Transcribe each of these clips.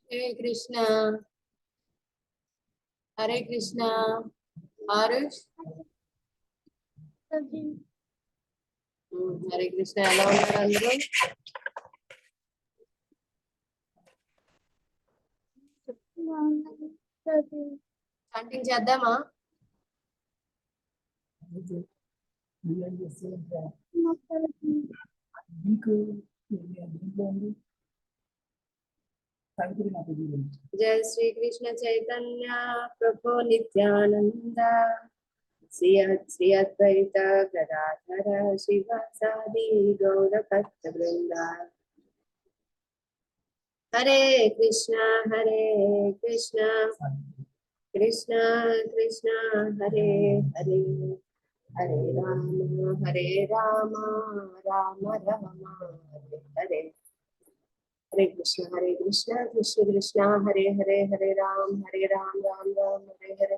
Hare Krishna, Hare Krishna. Arush, Hare Krishna. ఎలా ఉన్నారు అందరూ? చాంటింగ్ చేద్దామా? జయ శ్రీ కృష్ణ చైతన్య ప్రభు నిత్యానంద శ్రీ శ్రీ అద్వైత గదాధర శివాసాది గౌర భక్త బృంద. హరే కృష్ణ కృష్ణ కృష్ణ హరే హరే హరే రామ రామ రామ హరే హరే. హరే కృష్ణ కృష్ణ కృష్ణ హరే హరే హరే రామ రామ రామ హరే హరే.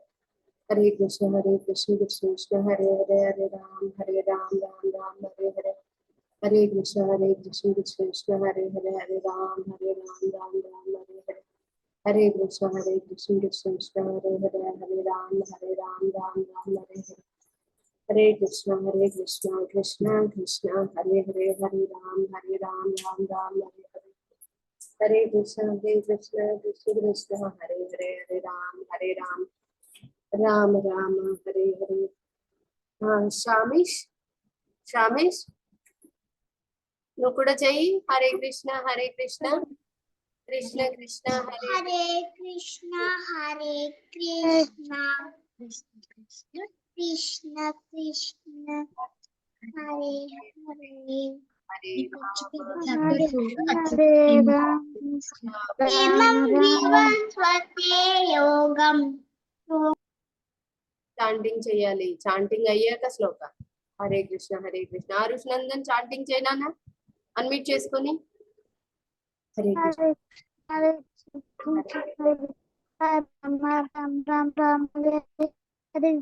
హరే కృష్ణ కృష్ణ కృష్ణ హరే హరే రామ రామ రామ హరే హరే. హరే కృష్ణ కృష్ణ కృష్ణ హరే హరే రామ రామ రామ హరే హరే. హరే కృష్ణ కృష్ణ కృష్ణ హరే హరే రామ రామ రామ హరే హరే. హరే కృష్ణ కృష్ణ కృష్ణ హరే హరే రామ రామ రామ హరే హరే. హరే కృష్ణ కృష్ణ కృష్ణ హరే హరే రామ రామ రామ హరే హరే. శ్రామేష్ నువ్వు కూడా చెయ్యి. హరే కృష్ణ కృష్ణ కృష్ణ హరే కృష్ణ కృష్ణ కృష్ణ కృష్ణ హరే హరే. చాంటింగ్ చేయాలి. చాంటింగ్ అయ్యాక శ్లోక. హరే కృష్ణ ఆరుష్ నందన్ చాంటింగ్ చేయనా? అన్మ్యూట్ చేసుకొని. హరే కృష్ణ హరే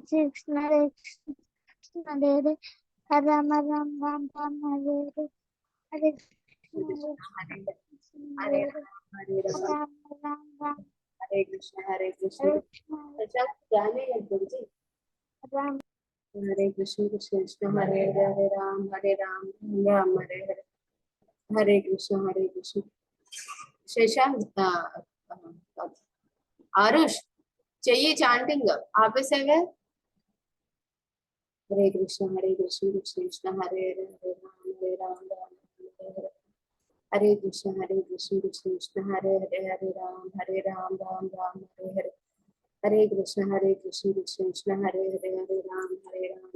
కృష్ణ రామ రామ రామ హరే హరే. హరే కృష్ణ హరే కృష్ణ గానే హరే కృష్ణ కృష్ణ హరే హరే రామ రామ హరే హరే. హరే కృష్ణ శశాంక్ ఆరుష్ చెయ్యి. చాంటింగ్ ఆపేసావే. హరే కృష్ణ కృష్ణ హరే హరే రామ రామ హరే హరే. హరే కృష్ణ కృష్ణ హరే హరే రామ రామ హరే హరే. హరే కృష్ణ కృష్ణ హరే హరే రామ రామ హరే హరే.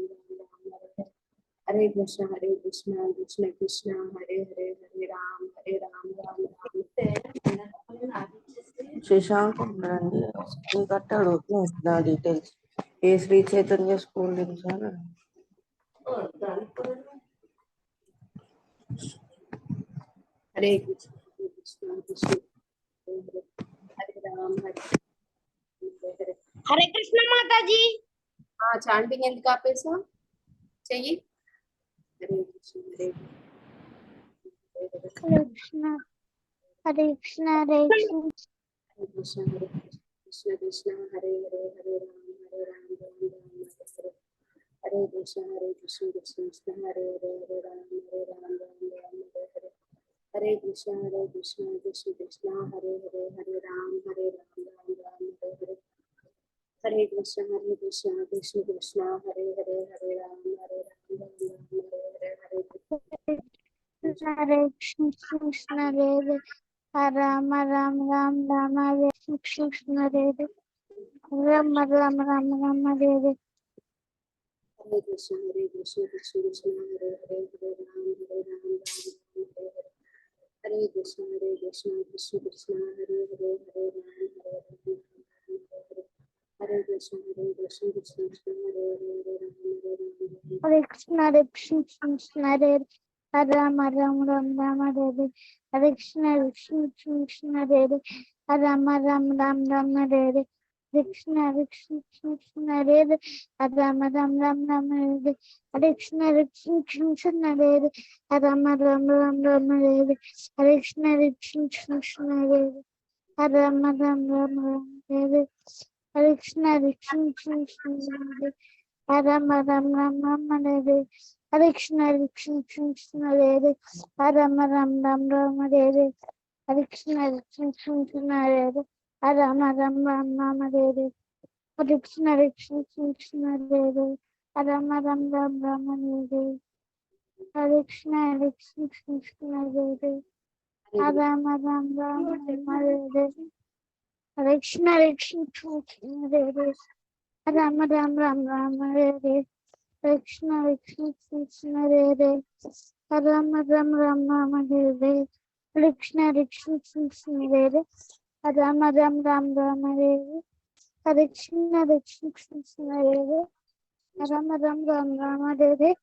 హరే కృష్ణ కృష్ణ కృష్ణ హరే హరే రామ రామ శశాంక్ ఉన్నాడండి, స్కూల్ కట్టాడు. నా డీటెయిల్స్ ఏ శ్రీ చైతన్య స్కూల్ నుంచి అని. హరే కృష్ణ కృష్ణ హరే రామ హరే. హరే కృష్ణ మాతాజీ. చాంటింగ్ ఎందుకు ఆపేసా? చెయ్యి. Hare Krishna Krishna Hare Krishna Krishna Krishna Hare Hare Rama Rama Hare. Hare Krishna Krishna Hare Hare Rama Rama Hare. Hare Krishna Krishna Krishna Hare Hare Rama Rama Hare. Hare Krishna Krishna Krishna Hare Hare Rama Hare Krishna Rama Rama Rama Hare Krishna Rama Rama Rama Hare. Hare Krishna Krishna Krishna Hare Hare Rama Rama Hare Krishna Krishna Krishna Hare Hare Rama Hare Krishna Krishna Hare Hare Krishna Krishna Hare Rama Rama Rama Hare. Hare Krishna Krishna Hare Rama Rama Rama Hare. Krishna Hare Krishna Hare Rama Rama Rama Hare Hare Krishna Krishna Hare Rama Rama Rama Hare Hare Krishna Krishna Hare Rama Rama Rama Hare Hare Krishna Krishna Hare Rama Rama Rama Hare Hare Krishna Krishna Hare Rama Rama Rama Hare Hare Krishna Krishna Hare Rama Rama Rama Hare Hare Krishna Krishna Hare Rama Rama Rama Hare Hare Krishna Krishna Hare Rama Rama Rama Hare Hare Krishna Krishna Hare Rama Rama Rama Hare Hare Krishna Krishna Hare Rama Rama Rama Hare Hare Krishna Krishna Hare Rama Rama Rama Hare Hare Krishna Krishna Hare Rama Rama Rama Hare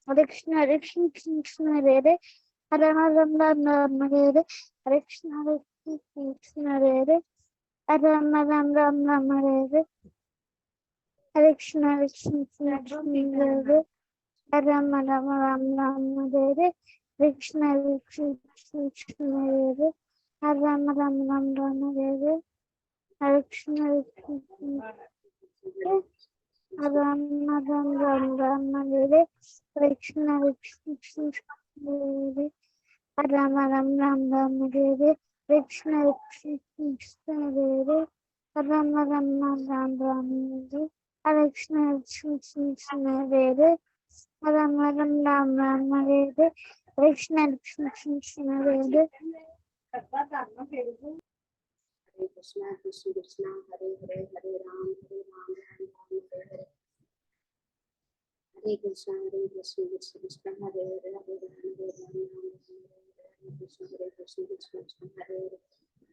Hare Krishna Krishna Hare Rama Rama Rama Hare Hare Krishna Krishna Hare Rama Rama Rama Hare Hare Krishna Krishna Hare Rama Rama Rama Hare Hare Krishna Krishna Hare Rama Rama Rama Hare Hare Krishna Rama Rama Rama Hare Hare Krishna Krishna Hare Rama Rama Rama Hare Hare Krishna Krishna Hare Rama Rama Rama Hare Hare Krishna Krishna Hare Rama Rama Rama Hare Hare Krishna Krishna Hare Hare Krishna Krishna Krishna Hare Hare Hare Ram Ram Ram Hare Hare Hare Krishna Krishna Krishna Hare Hare Hare Ram Hare Krishna Krishna Krishna Hare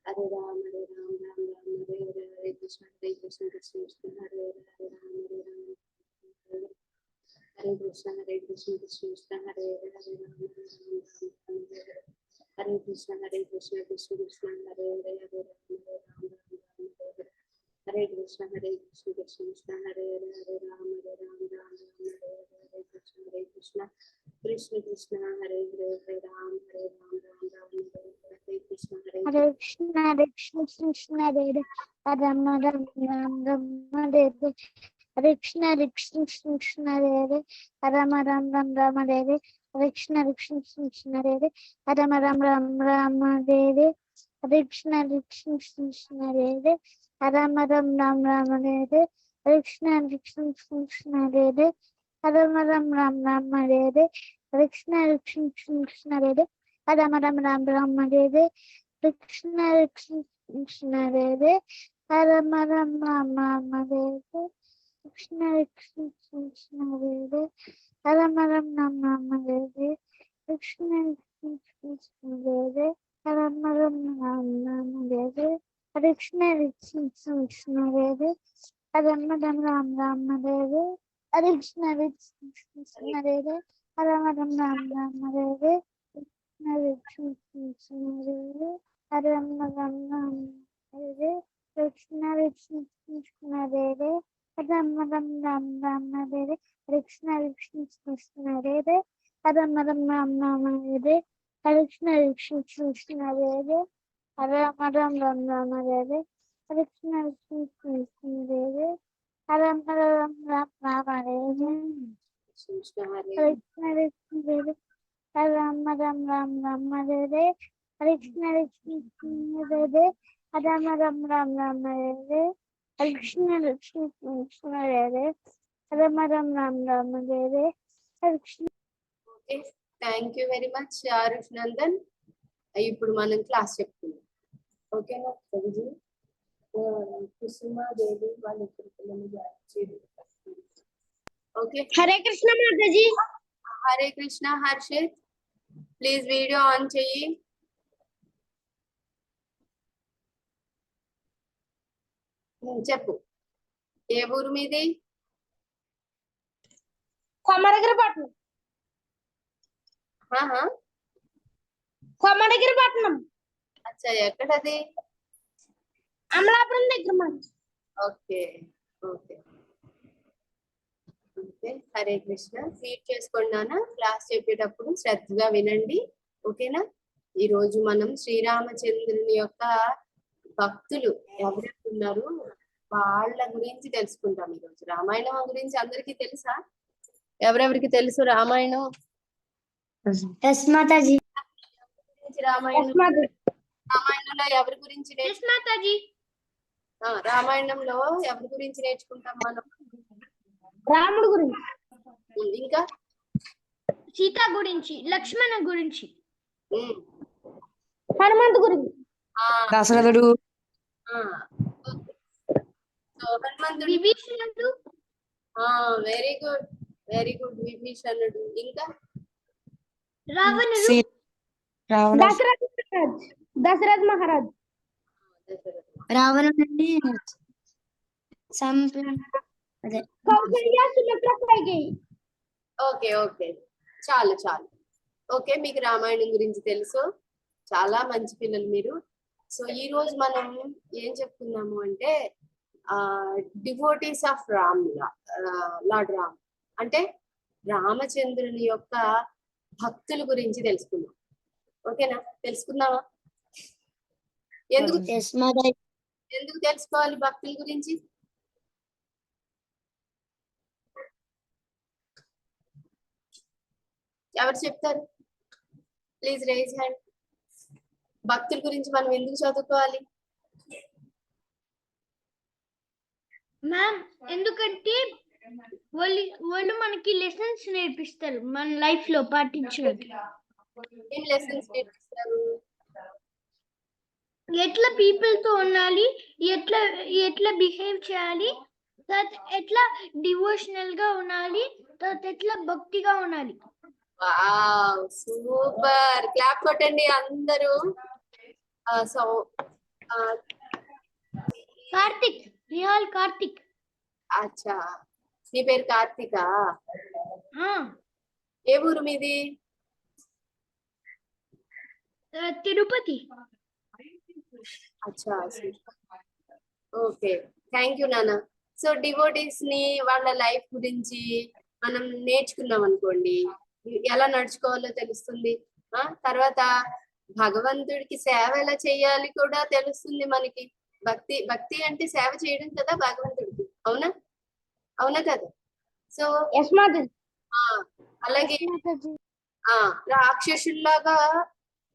Hare Ram Ram Ram Hare Hare Hare Krishna Krishna Krishna Hare Hare Ram Hare Krishna Krishna Krishna Hare Hare Ram Hare Krishna Krishna Krishna Hare Hare Hare Hare Krishna Krishna Hare Hare Ram Ram Hare Krishna Krishna Krishna Hare Hare Ram Hare Krishna Hare Krishna Krishna Hare Rama Rama Rama Hare Hare Krishna Krishna Hare Rama Rama Rama Hare Hare Krishna Krishna Hare Rama Rama Rama Hare Hare Krishna Krishna Hare Rama Rama Rama Hare Hare Krishna Krishna Hare Rama Rama Rama Hare Hare Krishna Krishna Hare Rama Rama Rama Hare Krishna Krishna Hare Rama Rama Rama Hare Krishna Krishna Hare Rama Rama Rama Hare Krishna Krishna Hare Rama Rama Rama Hare Hare Krishna Krishna Hare Rama Rama Rama Hare Hare Krishna Krishna Hare Rama Rama Rama Hare Hare Krishna Hare Rama Rama Hare Krishna Krishna Hare Rama Rama Rama Hare Krishna Krishna Hare Rama Rama Rama Hare Hare Krishna Krishna Hare Rama Rama Rama Hare Hare Krishna Krishna Hare Rama Rama Rama Hare Krishna Hare Hare Krishna Hare Rama Rama Rama Hare Hare Krishna Krishna Hare Rama Rama Rama Hare Hare Krishna Krishna Hare Rama Rama Rama Hare Hare Krishna. Okay thank you very much Arush Nandan ఇప్పుడు మనం class చెప్పుకుందాం ఓకేనా ప్రభుజీ కుసుమ దేవి వాళ్ళ ఇద్దరు పిల్లలు okay Hare Krishna Mataji. Hare Krishna Harshit please video on చెయ్యి చెప్పు ఏ ఊరు మీది కొమరగిరిపట్నం. కొమరగిరిపట్నం అచ్చా ఎక్కడది అమలాపురం దగ్గర మాది. Okay okay okay. Hare Krishna. Feed చేసుకున్నానా? క్లాస్ చెప్పేటప్పుడు శ్రద్ధగా వినండి. ఓకేనా? ఈ రోజు మనం శ్రీరామచంద్రుని యొక్క భక్తులు ఎవరెవరు ఉన్నారు వాళ్ళ గురించి తెలుసుకుంటాం. ఈరోజు రామాయణం గురించి అందరికీ తెలుసా? ఎవరెవరికి తెలుసు రామాయణం మాతాజీ గురించి? రామాయణంలో ఎవరి గురించి మాతాజీ రామాయణంలో ఎవరి గురించి నేర్చుకుంటాం మనం? రాముడు గురించి, ఇంకా సీత గురించి, లక్ష్మణ గురించి, ఉమ్, హనుమంతు గురించి, ఆ, దశరథుడు ఆ, ఓకే. సో హనుమంతుడు విభీషణుడు, వెరీ గుడ్ విభీషణుడు. ఇంకా రావణుడు, సీ- రావణ దశరథ్ మహారాజ్, దశరథుడు. రావణుడిని అదే కౌసల్య సుమిత్ర కైకేయి. ఓకే ఓకే చాలు చాలు. ఓకే, మీకు రామాయణం గురించి తెలుసు. చాలా మంచి పిల్లలు మీరు. సో ఈ రోజు మనం ఏం చెప్పుకున్నాము అంటే డివోటీస్ ఆఫ్ లార్డ్ రామ్ అంటే రామచంద్రుని యొక్క భక్తుల గురించి తెలుసుకుందాం. ఓకేనా? తెలుసుకుందామా? ఎందుకు ఎందుకు తెలుసుకోవాలి భక్తుల గురించి? ఎవరు చెప్తారు? Please raise hand. భక్తుల గురించి మనం ఎందుకు చదువుకోవాలి? మ్యామ్ ఎందుకంటే వాళ్ళు మనకి లెసన్స్ నేర్పిస్తారు మన లైఫ్ లో పాటించడానికి. ఏం లెసన్స్ నేర్పిస్తారు? ఎట్లా పీపుల్ తో ఉండాలి, ఎట్లా ఎట్లా బిహేవ్ చేయాలి, తర్వాత ఎట్లా డివోషనల్ గా ఉండాలి, తర్వాత ఎట్లా భక్తిగా ఉండాలి. Wow super. క్లాప్ కొట్టండి అందరూ. సో కార్తిక్, నిహాల్ కార్తిక్. అచ్చా, నీ పేరు కార్తికా? ఏ ఊరు మీది? తిరుపతి. అచ్చా, ఓకే, థ్యాంక్ యూ నాన్న. సో డివోటీస్ ని వాళ్ళ లైఫ్ గురించి మనం నేర్చుకున్నాం అనుకోండి, ఎలా నడుచుకోవాలో తెలుస్తుంది. తర్వాత భగవంతుడికి సేవ ఎలా చేయాలి కూడా తెలుస్తుంది మనకి. భక్తి భక్తి అంటే సేవ చేయడం కదా భగవంతుడికి. అవునా? అవునా కదా? సో అలాగే రాక్షసుల్లాగా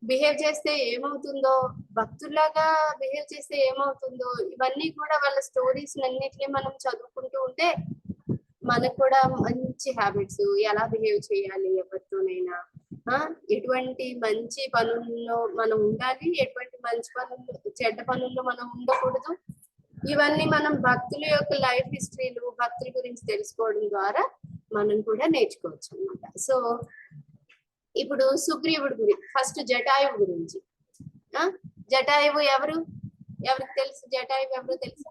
బిహేవ్ చేస్తే ఏమవుతుందో, భక్తుల్లాగా బిహేవ్ చేస్తే ఏమవుతుందో, ఇవన్నీ కూడా వాళ్ళ స్టోరీస్ అన్నిటిని మనం చదువుకుంటూ ఉంటే మనకు కూడా మంచి హ్యాబిట్స్, ఎలా బిహేవ్ చేయాలి ఎవరితోనైనా, ఎటువంటి మంచి పనుల్లో మనం ఉండాలి, ఎటువంటి మంచి పనుల్లో చెడ్డ పనుల్లో మనం ఉండకూడదు, ఇవన్నీ మనం భక్తుల యొక్క లైఫ్ హిస్టరీలు, భక్తుల గురించి తెలుసుకోవడం ద్వారా మనం కూడా నేర్చుకోవచ్చు అన్నమాట. సో ఇప్పుడు సుగ్రీవుడి గురించి, ఫస్ట్ జటాయువు గురించి. జటాయువు ఎవరికి తెలుసు? జటాయువు ఎవరో తెలుసా?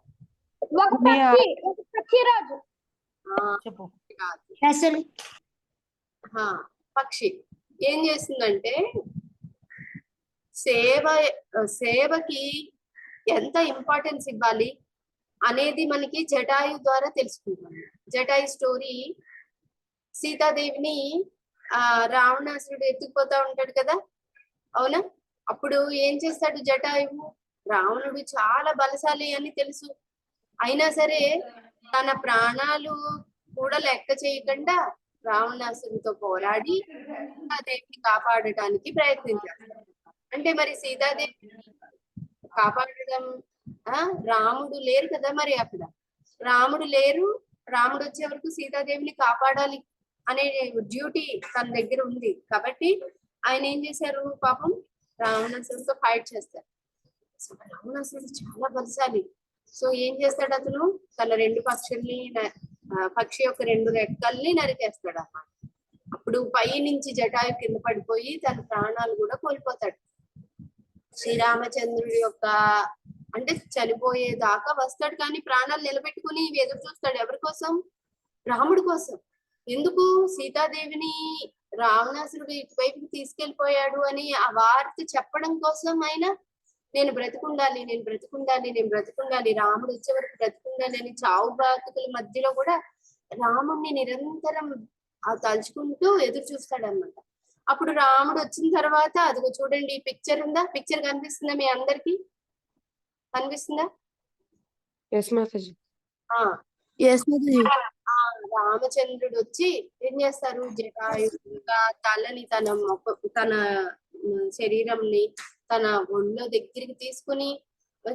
పక్షి ఏం చేస్తుందంటే సేవకి ఎంత ఇంపార్టెన్స్ ఇవ్వాలి అనేది మనకి జటాయు ద్వారా తెలుసుకుంటాం. జటాయు స్టోరీ, సీతాదేవిని రావణాసురుడు ఎత్తుకుపోతా ఉంటాడు కదా, అవునా? అప్పుడు ఏం చేస్తాడు జటాయువు? రావణుడు చాలా బలశాలి అని తెలుసు, అయినా సరే తన ప్రాణాలు కూడా లెక్క చేయకుండా రావణాసురుడితో పోరాడి సీతాదేవిని కాపాడటానికి ప్రయత్నించాడు. అంటే మరి సీతాదేవి కాపాడడం, రాముడు లేరు కదా మరి అక్కడ. రాముడు లేరు, రాముడు వచ్చే వరకు సీతాదేవిని కాపాడాలి అనే డ్యూటీ తన దగ్గర ఉంది. కాబట్టి ఆయన ఏం చేశారు? పాపం రావణాసురుడితో ఫైట్ చేస్తారు. రావణాసురుడు చాలా బలశాలి. సో ఏం చేస్తాడు అతను? తన రెండు పక్షి యొక్క రెండు రెక్కల్ని నరికేస్తాడు అన్నమాట. అప్పుడు పై నుంచి జటాయు కింద పడిపోయి తన ప్రాణాలు కూడా కోల్పోతాడు. శ్రీరామచంద్రుడి యొక్క అంటే చనిపోయేదాకా వస్తాడు, కానీ ప్రాణాలు నిలబెట్టుకుని ఎదురు చూస్తాడు. ఎవరి కోసం? రాముడి కోసం. ఎందుకు? సీతాదేవిని రావణాసురుడు ఇటువైపుకి తీసుకెళ్లిపోయాడు అని ఆ వార్త చెప్పడం కోసం ఆయన నేను బ్రతికుండాలి, నేను బ్రతికుండాలి, నేను బ్రతికుండాలి, రాముడు వచ్చే వరకు బ్రతికుండాలి అని చావు బ్రతుకుల మధ్యలో కూడా రాముడిని నిరంతరం తలుచుకుంటూ ఎదురు చూస్తాడన్నమాట. అప్పుడు రాముడు వచ్చిన తర్వాత అదిగో చూడండి, ఈ పిక్చర్ ఉందా, పిక్చర్ కనిపిస్తుందా మీ అందరికి? కనిపిస్తుందా? ఎస్ మాతాజీ. ఆ ఎస్ మాతాజీ. రామచంద్రుడు వచ్చి ఏం చేస్తారు, జటాయువుగా తలని తన శరీరంని తన ఒళ్ళో దగ్గరికి తీసుకుని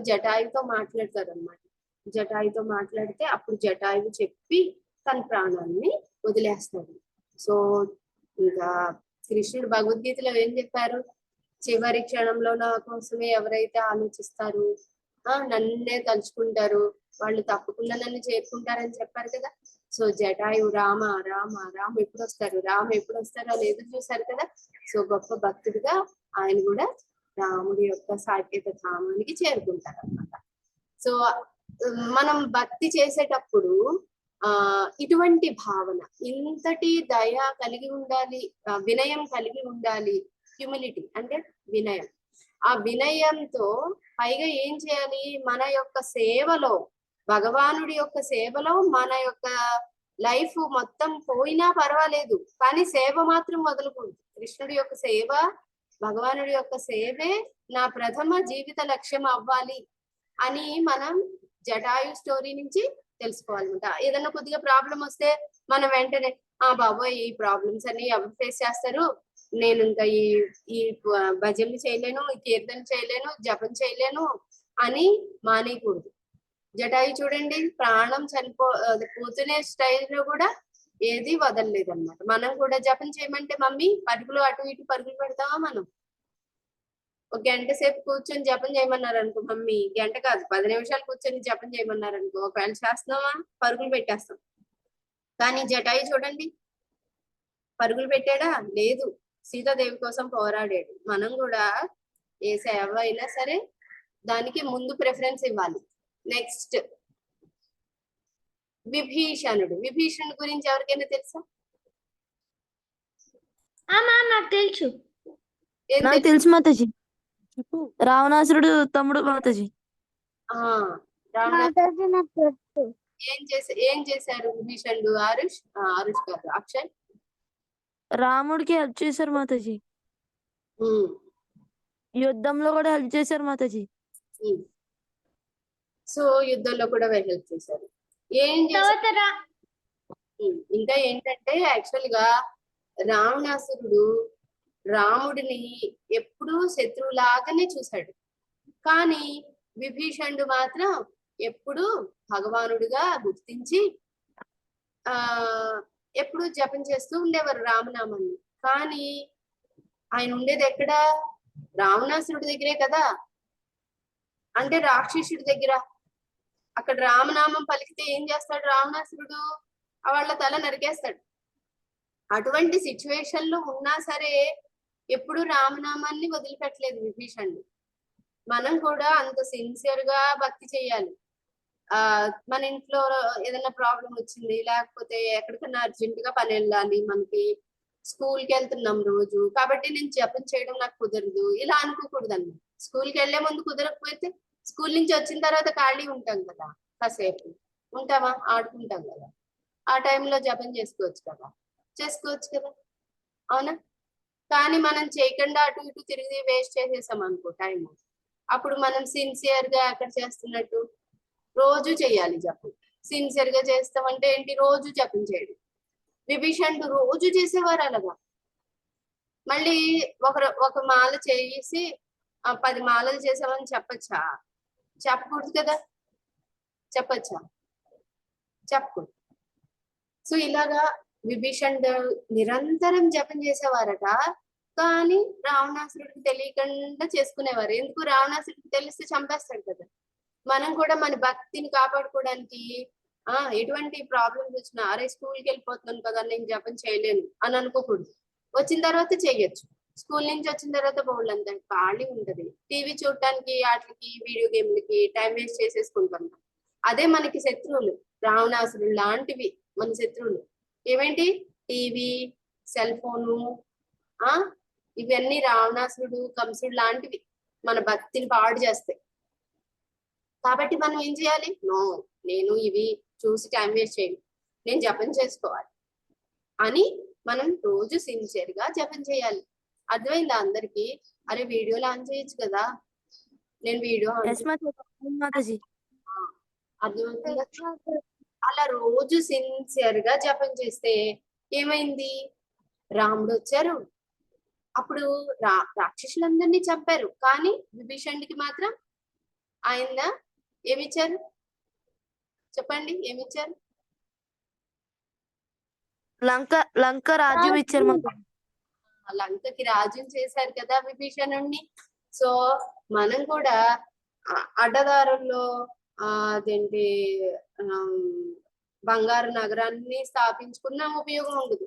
జటాయుతో మాట్లాడతారు అన్నమాట. జటాయుతో మాట్లాడితే అప్పుడు జటాయువు చెప్పి తన ప్రాణాన్ని వదిలేస్తాడు. సో ఇంకా కృష్ణుడు భగవద్గీతలో ఏం చెప్పారు, చివరి క్షణంలో నా కోసమే ఎవరైతే ఆలోచిస్తారు, నన్నే తలుచుకుంటారు, వాళ్ళు తప్పకుండా నన్ను చేరుకుంటారని చెప్పారు కదా. సో జటాయు రామ రామ రామ ఎప్పుడు వస్తారు, రామ ఎప్పుడు వస్తారు అని ఎదురు చూశారు కదా. సో గొప్ప భక్తుడిగా ఆయన కూడా రాముడి యొక్క సాకేత ధామానికి చేరుకుంటారు అన్నమాట. సో మనం భక్తి చేసేటప్పుడు ఇటువంటి భావన, ఇంతటి దయ కలిగి ఉండాలి, వినయం కలిగి ఉండాలి. హ్యూమిలిటీ అంటే వినయం. ఆ వినయంతో పైగా ఏం చేయాలి, మన యొక్క సేవలో, భగవానుడి యొక్క సేవలో మన యొక్క లైఫ్ మొత్తం పోయినా పర్వాలేదు, కానీ సేవ మాత్రం వదలకూడదు. కృష్ణుడి యొక్క సేవ, భగవానుడి యొక్క సేవే నా ప్రథమ జీవిత లక్ష్యం అవ్వాలి అని మనం జటాయు స్టోరీ నుంచి తెలుసుకోవాలన్నమాట. ఏదైనా కొద్దిగా ప్రాబ్లం వస్తే మనం వెంటనే బాబోయ్ ఈ ప్రాబ్లమ్స్ అన్ని ఎవరు ఫేస్ చేస్తారు, నేను ఇంకా ఈ భజనలు చేయలేను, ఈ కీర్తన చేయలేను, జపం చేయలేను అని మానేయకూడదు. జటాయు చూడండి, ప్రాణం పోతునే స్టైల్లో కూడా ఏది వదలలేదు అనమాట. మనం కూడా జపం చేయమంటే మమ్మీ పరుగులు అటు ఇటు పరుగులు పెడతామా? మనం ఒక గంట సేపు కూర్చొని జపం చేయమన్నారు అనుకో మమ్మీ, గంట కాదు 10 నిమిషాలు కూర్చొని జపం చేయమన్నారు అనుకో, ఒకవేళ చేస్తున్నామా పరుగులు పెట్టేస్తాం. కానీ జటాయు చూడండి, పరుగులు పెట్టాడా? లేదు, సీతాదేవి కోసం పోరాడాడు. మనం కూడా ఏ సేవ అయినా సరే దానికి ముందు ప్రిఫరెన్స్ ఇవ్వాలి. నెక్స్ట్ విభీషణుడు. విభీషణుడు గురించి ఎవరికైనా తెలుసా? నాకు తెలుసు. నాకు తెలుసు మాతాజీ. రావణాసురుడు తమ్ముడు మాతాజీ. మాతాజీ నాకు తెలుసు. ఏం చేశారు విభీషణుడు? ఆరుష్ కాదు, అక్షయ్ రాముడికి హెల్ప్ చేశారు మాతాజీ. యుద్ధంలో కూడా హెల్ప్ చేశారు మాతాజీ. సో యుద్ధంలో కూడా హెల్ప్ చేశారు. ఏం చేశారు ఇంకా ఏంటంటే, యాక్చువల్ గా రావణాసురుడు రాముడిని ఎప్పుడూ శత్రువులాగానే చూశాడు. కానీ విభీషణుడు మాత్రం ఎప్పుడు భగవానుడిగా గుర్తించి ఎప్పుడు జపం చేస్తూ ఉండేవారు రామనామాన్ని. కానీ ఆయన ఉండేది ఎక్కడ? రావణాసురుడి దగ్గరే కదా, అంటే రాక్షసుడి దగ్గర. అక్కడ రామనామం పలికితే ఏం చేస్తాడు రావణాసురుడు? వాళ్ళ తల నరికేస్తాడు. అటువంటి సిచ్యువేషన్ లో ఉన్నా సరే ఎప్పుడు రామనామాన్ని వదిలిపెట్టలేదు విభీషణుడు. మనం కూడా అంత సిన్సియర్ గా భక్తి చేయాలి. మన ఇంట్లో ఏదైనా ప్రాబ్లం వచ్చింది, లేకపోతే ఎక్కడికన్నా అర్జెంట్ గా పని వెళ్ళాలి, మనకి స్కూల్కి వెళ్తున్నాం రోజు, కాబట్టి నేను జపం చేయడం నాకు కుదరదు ఇలా అనుకోకూడదు అన్నమాట. స్కూల్కి వెళ్లే ముందు కుదరకపోతే స్కూల్ నుంచి వచ్చిన తర్వాత ఖాళీ ఉంటాం కదా, కాసేపు ఉంటామా, ఆడుకుంటాం కదా, ఆ టైంలో జపం చేసుకోవచ్చు కదా, అవునా? కానీ మనం చేయకుండా అటు ఇటు తిరిగి వేస్ట్ చేసేసాం అనుకో టైం, అప్పుడు మనం సిన్సియర్ గా ఎక్కడ చేస్తున్నట్టు? రోజు చేయాలి జపం. సిన్సియర్ గా చేస్తామంటే ఏంటి? రోజు జపం చేయడం. విభీషణుడు రోజు చేసేవారు అలాగా. మళ్ళీ ఒక మాల చేసి 10 మాలలు చేసామని చెప్పచ్చా? చెప్పకూడదు కదా. చెప్పచ్చా? చెప్పకూడదు. సో ఇలాగా విభీషణుడు నిరంతరం జపం చేసేవారట. కానీ రావణాసురుడికి తెలియకుండా చేసుకునేవారు. ఎందుకు? రావణాసురుడికి తెలిస్తే చంపేస్తాడు కదా. మనం కూడా మన భక్తిని కాపాడుకోవడానికి ఎటువంటి ప్రాబ్లమ్స్ వచ్చినా, అరే స్కూల్కి వెళ్ళిపోతున్నాను కదా నేను జపం చేయలేను అని అనుకోకూడదు. వచ్చిన తర్వాత చేయొచ్చు. స్కూల్ నుంచి వచ్చిన తర్వాత బోల్డ్ ఖాళీ ఉంటది, టీవీ చూడటానికి, వాటికి, వీడియో గేమ్లకి టైం వేస్ట్ చేసేసుకుంటాం. అదే మనకి శత్రువులు, రావణాసురుడు లాంటివి మన శత్రువులు. ఏమేంటి? టీవీ, సెల్ ఫోను, ఇవన్నీ రావణాసురుడు, కంసుడు లాంటివి. మన భక్తిని పాడు చేస్తాయి. కాబట్టి మనం ఏం చేయాలి? నో, నేను ఇవి చూసి టైం వేస్ట్ చేయను, నేను జపం చేసుకోవాలి అని మనం రోజు సిన్సియర్ గా జపం చేయాలి. అర్థమైందా అందరికి? అరే వీడియోలు ఆన్ చేయొచ్చు కదా, నేను వీడియో ఎస్ మాతాజీ. అర్థమవుతుందా? అలా రోజు సిన్సియర్ గా జపం చేస్తే ఏమైంది? రాముడు వచ్చారు, అప్పుడు రాక్షసులందరినీ చంపారు, కానీ విభీషణుడికి మాత్రం ఆయన ఏమిచ్చారు? చెప్పండి, ఏమిచ్చారు? లంక రాజ్యం ఇచ్చారు మాతాజీ. లంకకి రాజ్యం చేశారు కదా విభీషణుణ్ణి. సో మనం కూడా అడ్డదారుల్లో అదేంటి బంగారు నగరాన్ని స్థాపించుకున్న ఉపయోగం ఉండదు.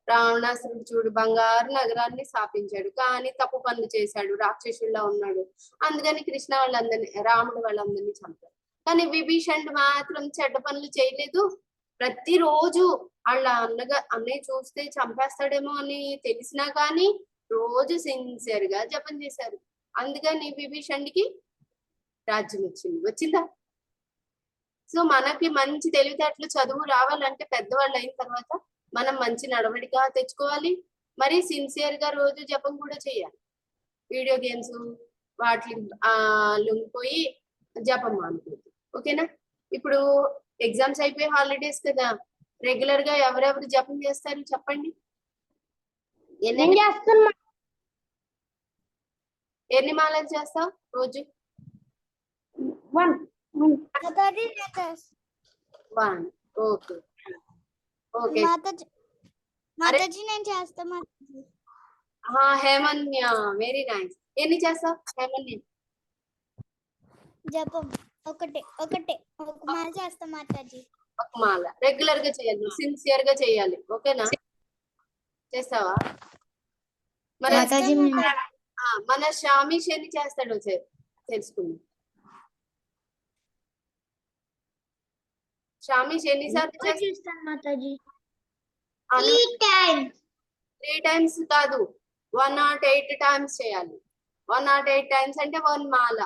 రావణాసురుడు చూడు, బంగారు నగరాన్ని స్థాపించాడు, కానీ తప్పు పనులు చేశాడు, రాక్షసుల్లా ఉన్నాడు, అందుకని కృష్ణ వాళ్ళందరినీ, రాముడు వాళ్ళందరినీ చంపారు. కానీ విభీషణుడు మాత్రం చెడ్డ పనులు చేయలేదు. ప్రతిరోజు వాళ్ళ అన్నయ్య చూస్తే చంపేస్తాడేమో అని తెలిసినా కానీ రోజు సిన్సియర్ గా జపం చేశారు. అందుకని విభీషణుడికి రాజ్యం వచ్చిందా? సో మనకి మంచి తెలివితేటలు చదువు రావాలంటే పెద్దవాళ్ళు అయిన తర్వాత మనం మంచి నడవడిగా తెచ్చుకోవాలి, మరి సిన్సియర్ గా రోజు జపం కూడా చేయాలి. వీడియో గేమ్స్ వాటి లొంగిపోయి జపం మానుకోవద్దు. ఓకేనా? ఇప్పుడు ఎగ్జామ్స్ అయిపోయి హాలిడేస్ కదా, రెగ్యులర్ గా ఎవరెవరు జపం చేస్తారు చెప్పండి. ఎన్ని మాలలు చేస్తావు రోజు? 1. Okay okay. మాతాజీ నేను చేస్తాను. Hemanya, very nice. ఎన్ని చేస్తావు హేమన్య? జపం ఒకటే ఒక మాల చేస్తా మాతాజీ. ఒక మాల రెగ్యులర్ గా చేయాలి, సిన్సియర్ గా చేయాలి. ఓకేనా? చేస్తావా? మరి మన శ్యామీష్ ఎన్ని చేస్తాడో తెలుసుకుందాం. శ్యామీష్ ఎన్నిసార్లు చేస్తాను మాతాజీ? 3 times కాదు, 108 times చేయాలి. 108 times అంటే 1 మాల.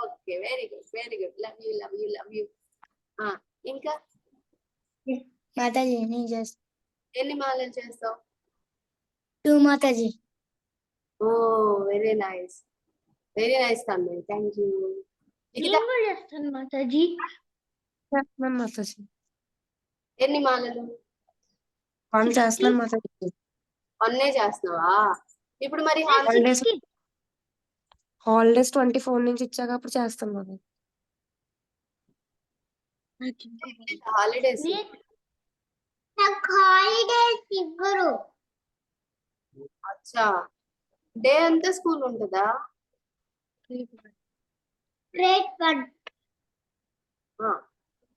Okay, very good. Love you. ఇంకా మాతాజీ నేను చేస్తా. ఎన్ని మాలలు చేస్తావు? 2 మాతాజీ. ఓ వెరీ నైస్ తమ్మి, థ్యాంక్ యూ. చేస్తాను మాతాజీ. ఎన్ని మాలలు? 1 చేస్తున్నాను మాతాజీ. 1 చేస్తున్నావా? ఇప్పుడు మరి హాలిడేస్ 24 నుంచి ఇచ్చాక అప్పుడు చేస్తాను మాతాజీ. హాలిడేస్ ఇవ్వరు. అచ్చా, డే అంతా స్కూల్ ఉంటుందా?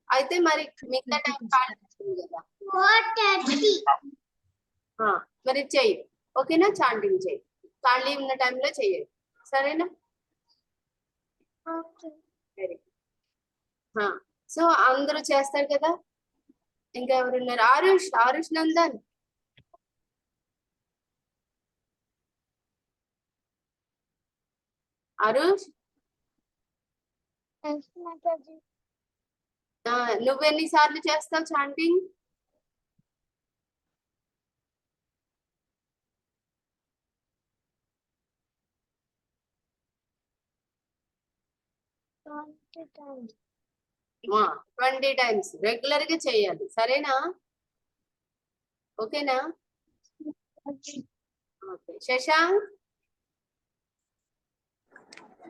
అయితే మరి మిగతా టైం కదా, మరి చెయ్యి. ఓకేనా? చాంటింగ్ చెయ్యి, ఖాళీ ఉన్న టైంలో చెయ్యి. సరేనా? Very good. సో అందరూ చేస్తారు కదా. ఇంకా ఎవరున్నారు? ఆరుష్ నందన్. ఆరుష్, నువ్వెన్నిసార్లు చేస్తావు చాంటింగ్? times. 20 times రెగ్యులర్ గా చేయాలి. సరేనా? ఓకేనా? ఓకే. శశాంక్,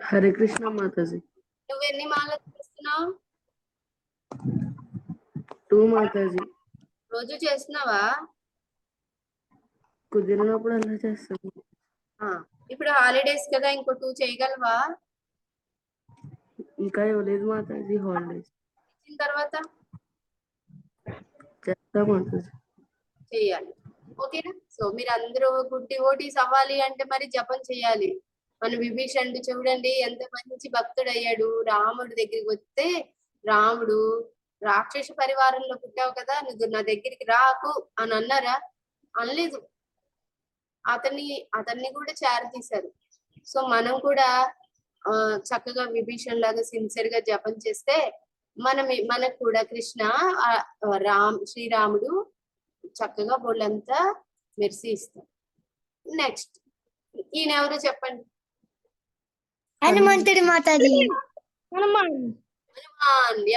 హరే కృష్ణ మాతాజీ. నువ్వెన్ని మాలలు చేస్తున్నావు? 2 మాతాజీ. రోజు చేస్తున్నావా? కుదిరినప్పుడు అలా చేస్తాను. ఇప్పుడు హాలిడేస్ కదా, ఇంకో 2 చేయగలవా? ఇంకా ఇవ్వలేదు మాతాజీ హాలిడేస్. ఇచ్చిన తర్వాత చేస్తా మాతాజీ. చేయాలి. ఓకేనా? సో మీరు అందరూ గుడ్ డివోటీస్ అవ్వాలి అంటే మరి జపం చేయాలి. మన విభీషణుడు చూడండి ఎంత మంచి భక్తుడు అయ్యాడు. రాముడి దగ్గరికి వస్తే రాముడు, రాక్షస పరివారంలో పుట్టావు కదా, నువ్వు నా దగ్గరికి రాకు అని అన్నారా? అనలేదు. అతన్ని కూడా చేరతీశారు. సో మనం కూడా చక్కగా విభీషణ్ లాగా సిన్సియర్ గా జపం చేస్తే మనకు కూడా కృష్ణ శ్రీరాముడు చక్కగా బోళ్ళంతా మెరిసి ఇస్తారు. నెక్స్ట్ ఈయన ఎవరు చెప్పండి? హనుమంతుడి మాతాజీ. హనుమాన్.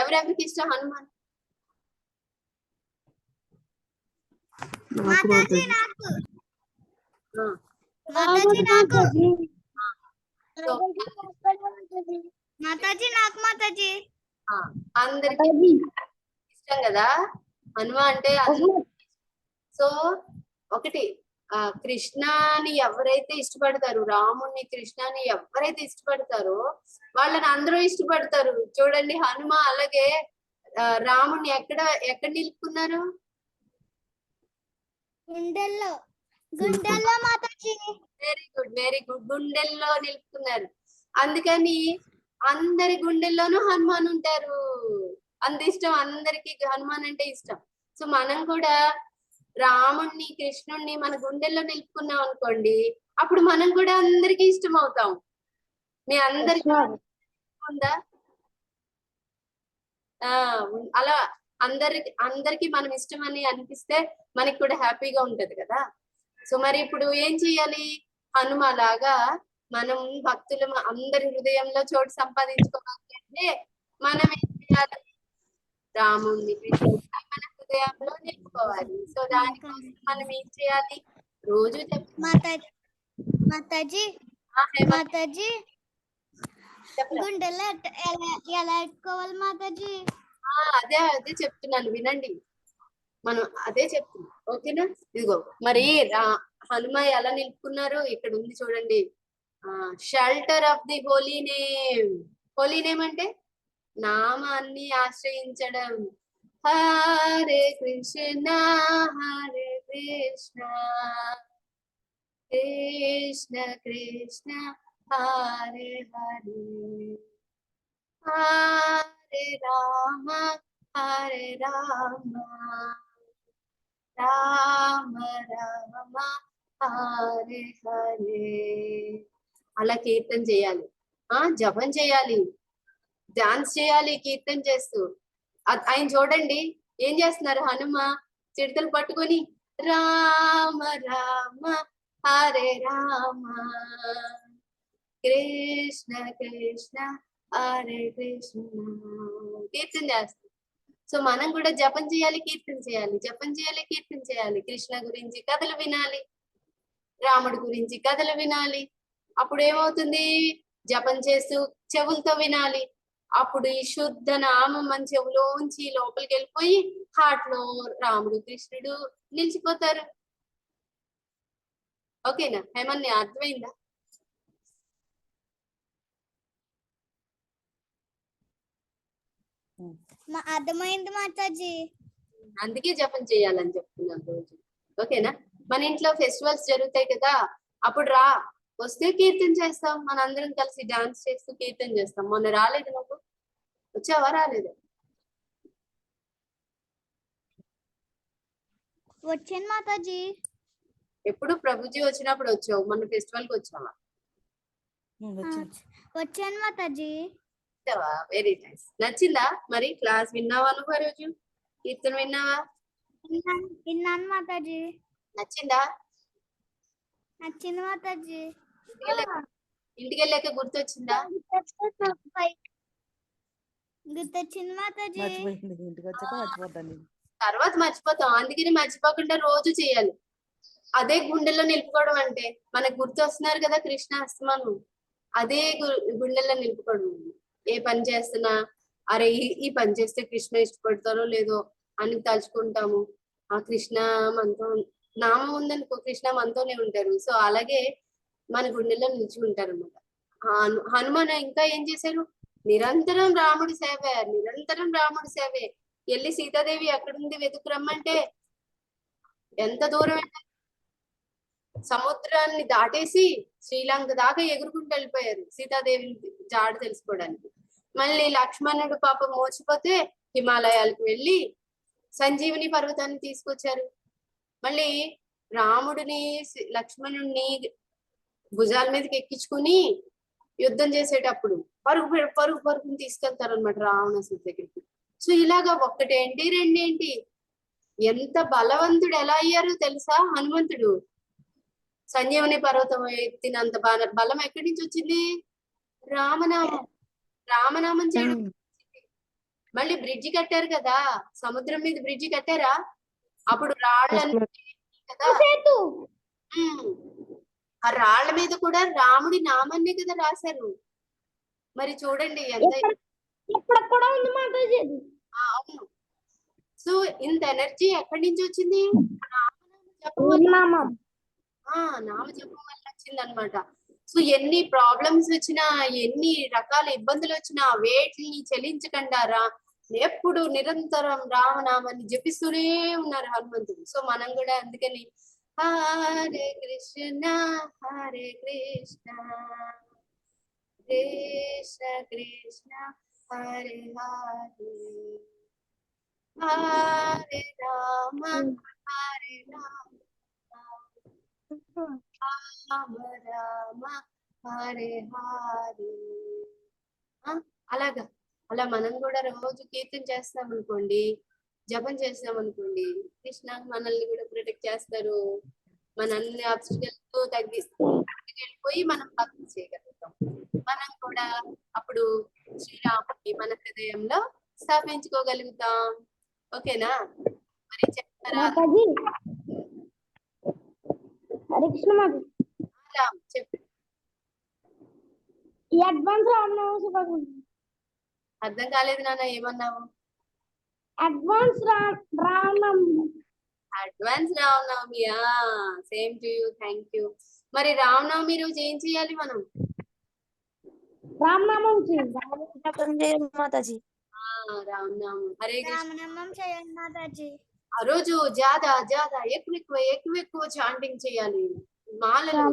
ఎవరెవరికి ఇష్టం హనుమాన్? మాతాజీ నాకు. ఆ, మాతాజీ నాకు. సో మాతాజీ నాకు. మాతాజీ అందరికి ఇష్టం కదా హనుమాన్ అంటే. సో ఒకటి కృష్ణని ఎవరైతే ఇష్టపడతారు, రాముణ్ణి కృష్ణని ఎవరైతే ఇష్టపడతారో వాళ్ళని అందరూ ఇష్టపడతారు. చూడండి హనుమ అలాగే రాముణ్ణి ఎక్కడ నిలుపుకున్నారు? గుండెల్లో మాతాజీ. వెరీ గుడ్ గుండెల్లో నిలుపుకున్నారు. అందుకని అందరి గుండెల్లోనూ హనుమాన్ ఉంటారు. అంత ఇష్టం అందరికి హనుమాన్ అంటే ఇష్టం. సో మనం కూడా రాముణ్ణి కృష్ణుణ్ణి మన గుండెల్లో నిలుపుకున్నాం అనుకోండి, అప్పుడు మనం కూడా అందరికి ఇష్టం అవుతాం. మీ అందరికి ఉందా? అలా అందరికి మనం ఇష్టం అని అనిపిస్తే మనకి కూడా హ్యాపీగా ఉంటది కదా. సో మరి ఇప్పుడు ఏం చెయ్యాలి? హనుమలాగా మనం భక్తులు అందరి హృదయంలో చోటు సంపాదించుకోవాలి అంటే మనం ఏం చేయాలి? రాముణ్ణి మన హృదయంలో నిలుపుకోవాలి. సో దానికోసం మనం ఏం చేయాలి? రోజు మాతాజీ గుండెల్లో ఎలా ఎట్టుకోవాలి మాతాజీ? అదే చెప్తున్నాను వినండి. మనం అదే చెప్తున్నాం. ఓకేనా? ఇదిగో మరి హనుమ ఎలా నిలుపుకున్నారు ఇక్కడ ఉంది చూడండి. Shelter of the holy name. Holy name అంటే నామాన్ని ఆశ్రయించడం. హరే కృష్ణ హరే కృష్ణ కృష్ణ కృష్ణ హరే హరే హరే రామ రామ రామ హరే హరే. అలా కీర్తన చేయాలి, జపం చేయాలి, డాన్స్ చేయాలి కీర్తన చేస్తూ. ఆయన చూడండి ఏం చేస్తున్నారు? హనుమ చిడతలు పట్టుకొని రామ రామ హరే రామ కృష్ణ కృష్ణ హరే కృష్ణ కీర్తన చేస్తారు. సో మనం కూడా జపం చేయాలి, కీర్తన చేయాలి, జపం చేయాలి, కీర్తన చేయాలి. కృష్ణ గురించి కథలు వినాలి, రాముడి గురించి కథలు వినాలి. అప్పుడు ఏమవుతుంది? జపం చేస్తూ చెవులతో వినాలి. అప్పుడు ఈ శుద్ధ నామం మన చెవులోంచి లోపలికి వెళ్ళిపోయి హార్ట్ లో రాముడు కృష్ణుడు నిలిచిపోతారు. ఓకేనా? హేమన్ని అర్థమైందా? అర్థమైంది మాతాజీ. అందుకే జపం చేయాలని చెప్తున్నాను రోజు. ఓకేనా? మన ఇంట్లో ఫెస్టివల్స్ జరుగుతాయి కదా, అప్పుడు వస్తే కీర్తన చేస్తాం. మనందరం కలిసి డాన్స్ చేస్తూ కీర్తన చేస్తాం. మొన్న రాలేదు నువ్వు? వచ్చావా? రాలేదు? వచ్చాను మాతాజీ. ఎప్పుడు ప్రభుజీ వచ్చినప్పుడు వచ్చావు? మొన్న ఫెస్టివల్ కి వచ్చావా? వచ్చాను మాతాజీ. Very nice. నచ్చిందా మరి? క్లాస్ విన్నావా నువ్వు? ఆ రోజు కీర్తన విన్నావా? విన్నాను మాతాజీ. నచ్చిందా? నచ్చింది మాతాజీ. ఇంటికి వెళ్ళాక గుర్తొచ్చిందా? గుర్తొచ్చింది మాతాజీ. తర్వాత మర్చిపోతాం, అందుకని మర్చిపోకుండా రోజు చేయాలి. అదే గుండెల్లో నిలుపుకోవడం అంటే మనకు గుర్తు వస్తున్నారు కదా కృష్ణ అస్తమానం, అదే గుండెల్లో నిలుపుకోవడం. ఏ పని చేస్తున్నా అరే ఈ పని చేస్తే కృష్ణ ఇష్టపడతారో లేదో అని తలుచుకుంటాము. ఆ కృష్ణ మనతో నామం ఉందనుకో, కృష్ణ మనతోనే ఉంటారు. సో అలాగే మన గుండెల్లో నిలుచుకుంటారు అనమాట. హనుమాన్ ఇంకా ఏం చేశారు? నిరంతరం రాముడి సేవే, నిరంతరం రాముడి సేవే. వెళ్ళి సీతాదేవి ఎక్కడుంది వెతుకురమ్మంటే ఎంత దూరం, సముద్రాన్ని దాటేసి శ్రీలంక దాకా ఎగురుకుంటూ వెళ్ళిపోయారు సీతాదేవిని జాడ తెలుసుకోవడానికి. మళ్ళీ లక్ష్మణుడు పాపం మోచిపోతే హిమాలయాలకు వెళ్ళి సంజీవిని పర్వతాన్ని తీసుకొచ్చారు. మళ్ళీ రాముడిని లక్ష్మణుడిని భుజాల మీదకి ఎక్కించుకుని యుద్ధం చేసేటప్పుడు పరుగుని తీసుకెళ్తారు అనమాట రావణాసుడి దగ్గరికి. సో ఇలాగా ఒక్కటేంటి రెండేంటి, ఎంత బలవంతుడు ఎలా అయ్యారు తెలుసా హనుమంతుడు. సంజీవని పర్వతం ఎత్తినంత బలం ఎక్కడి నుంచి వచ్చింది? రామనామం చేయడం. మళ్ళీ బ్రిడ్జి కట్టారు కదా, సముద్రం మీద బ్రిడ్జి కట్టారా, అప్పుడు రాళ్ళని కదా, ఆ రాళ్ల మీద కూడా రాముడి నామాన్ని కదా రాశారు. మరి చూడండి ఎంత. అవును. సో ఇంత ఎనర్జీ ఎక్కడి నుంచి వచ్చింది? నామ జపం వల్ల వచ్చింది అనమాట. సో ఎన్ని ప్రాబ్లమ్స్ వచ్చినా, ఎన్ని రకాల ఇబ్బందులు వచ్చినా వేటిని చెలించకుండా ఎప్పుడు నిరంతరం రామనామాన్ని జపిస్తూనే ఉన్నారు హనుమంతుడు. సో మనం కూడా అందుకని హరే కృష్ణ కృష్ణ కృష్ణ హరే హరే హరే రామ రామ రామ హరే హరే. అలాగా అలా మనం కూడా రోజు కీర్తన చేస్తాం అనుకోండి, జపం చేస్తాం అనుకోండి, కృష్ణ మనల్ని కూడా ప్రొటెక్ట్ చేస్తారు. మన అన్ని ఆబ్స్టికల్స్ వెళ్ళిపోయి మనం భక్తి చేయగలుగుతాం. మనం కూడా అప్పుడు శ్రీరాముని మన హృదయంలో స్థాపించుకోగలుగుతాం. ఓకేనా? మరి చెప్తారా? చెప్పు. అర్థం కాలేదు నాన్న, ఏమన్నావు? అడ్వాన్స్ రామనవమియా? Same to you, thank you. మరి రామనవమి రోజు ఏం చేయాలి మనం? రామనామం మాతాజీ. రామనామం హరే రామనామం చేయండి మాతాజీ. ఆ రోజు జాదా ఎక్కువ చాంటింగ్ చేయాలి. మాలలు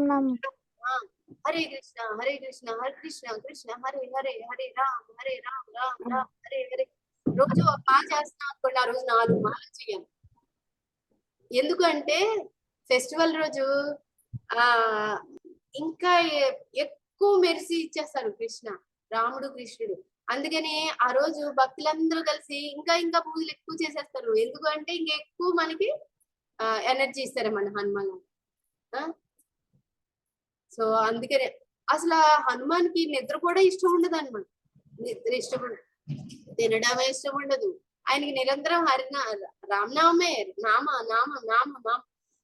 హరే కృష్ణ హరే కృష్ణ హరే కృష్ణ కృష్ణ హరే హరే హరే రామ్ రామ్ రామ్ హరే హరే. రోజు ఒక మాల చేస్తున్నాం అనుకోండి, ఆ రోజు 4 మాలలు చేయాలి. ఎందుకంటే ఫెస్టివల్ రోజు ఇంకా ఎక్కువ మెరిసి ఇచ్చేస్తారు రాముడు కృష్ణుడు. అందుకని ఆ రోజు భక్తులందరూ కలిసి ఇంకా పూజలు ఎక్కువ చేసేస్తారు. ఎందుకంటే ఇంకా ఎక్కువ మనకి ఎనర్జీ ఇస్తారు మన హనుమాన్. సో అందుకనే అసలు హనుమాన్కి నిద్ర కూడా ఇష్టం ఉండదు అనమాట. నిద్ర ఇష్టం ఉండదు, తినడమే ఇష్టం ఉండదు. ఆయనకి నిరంతరం రామనామే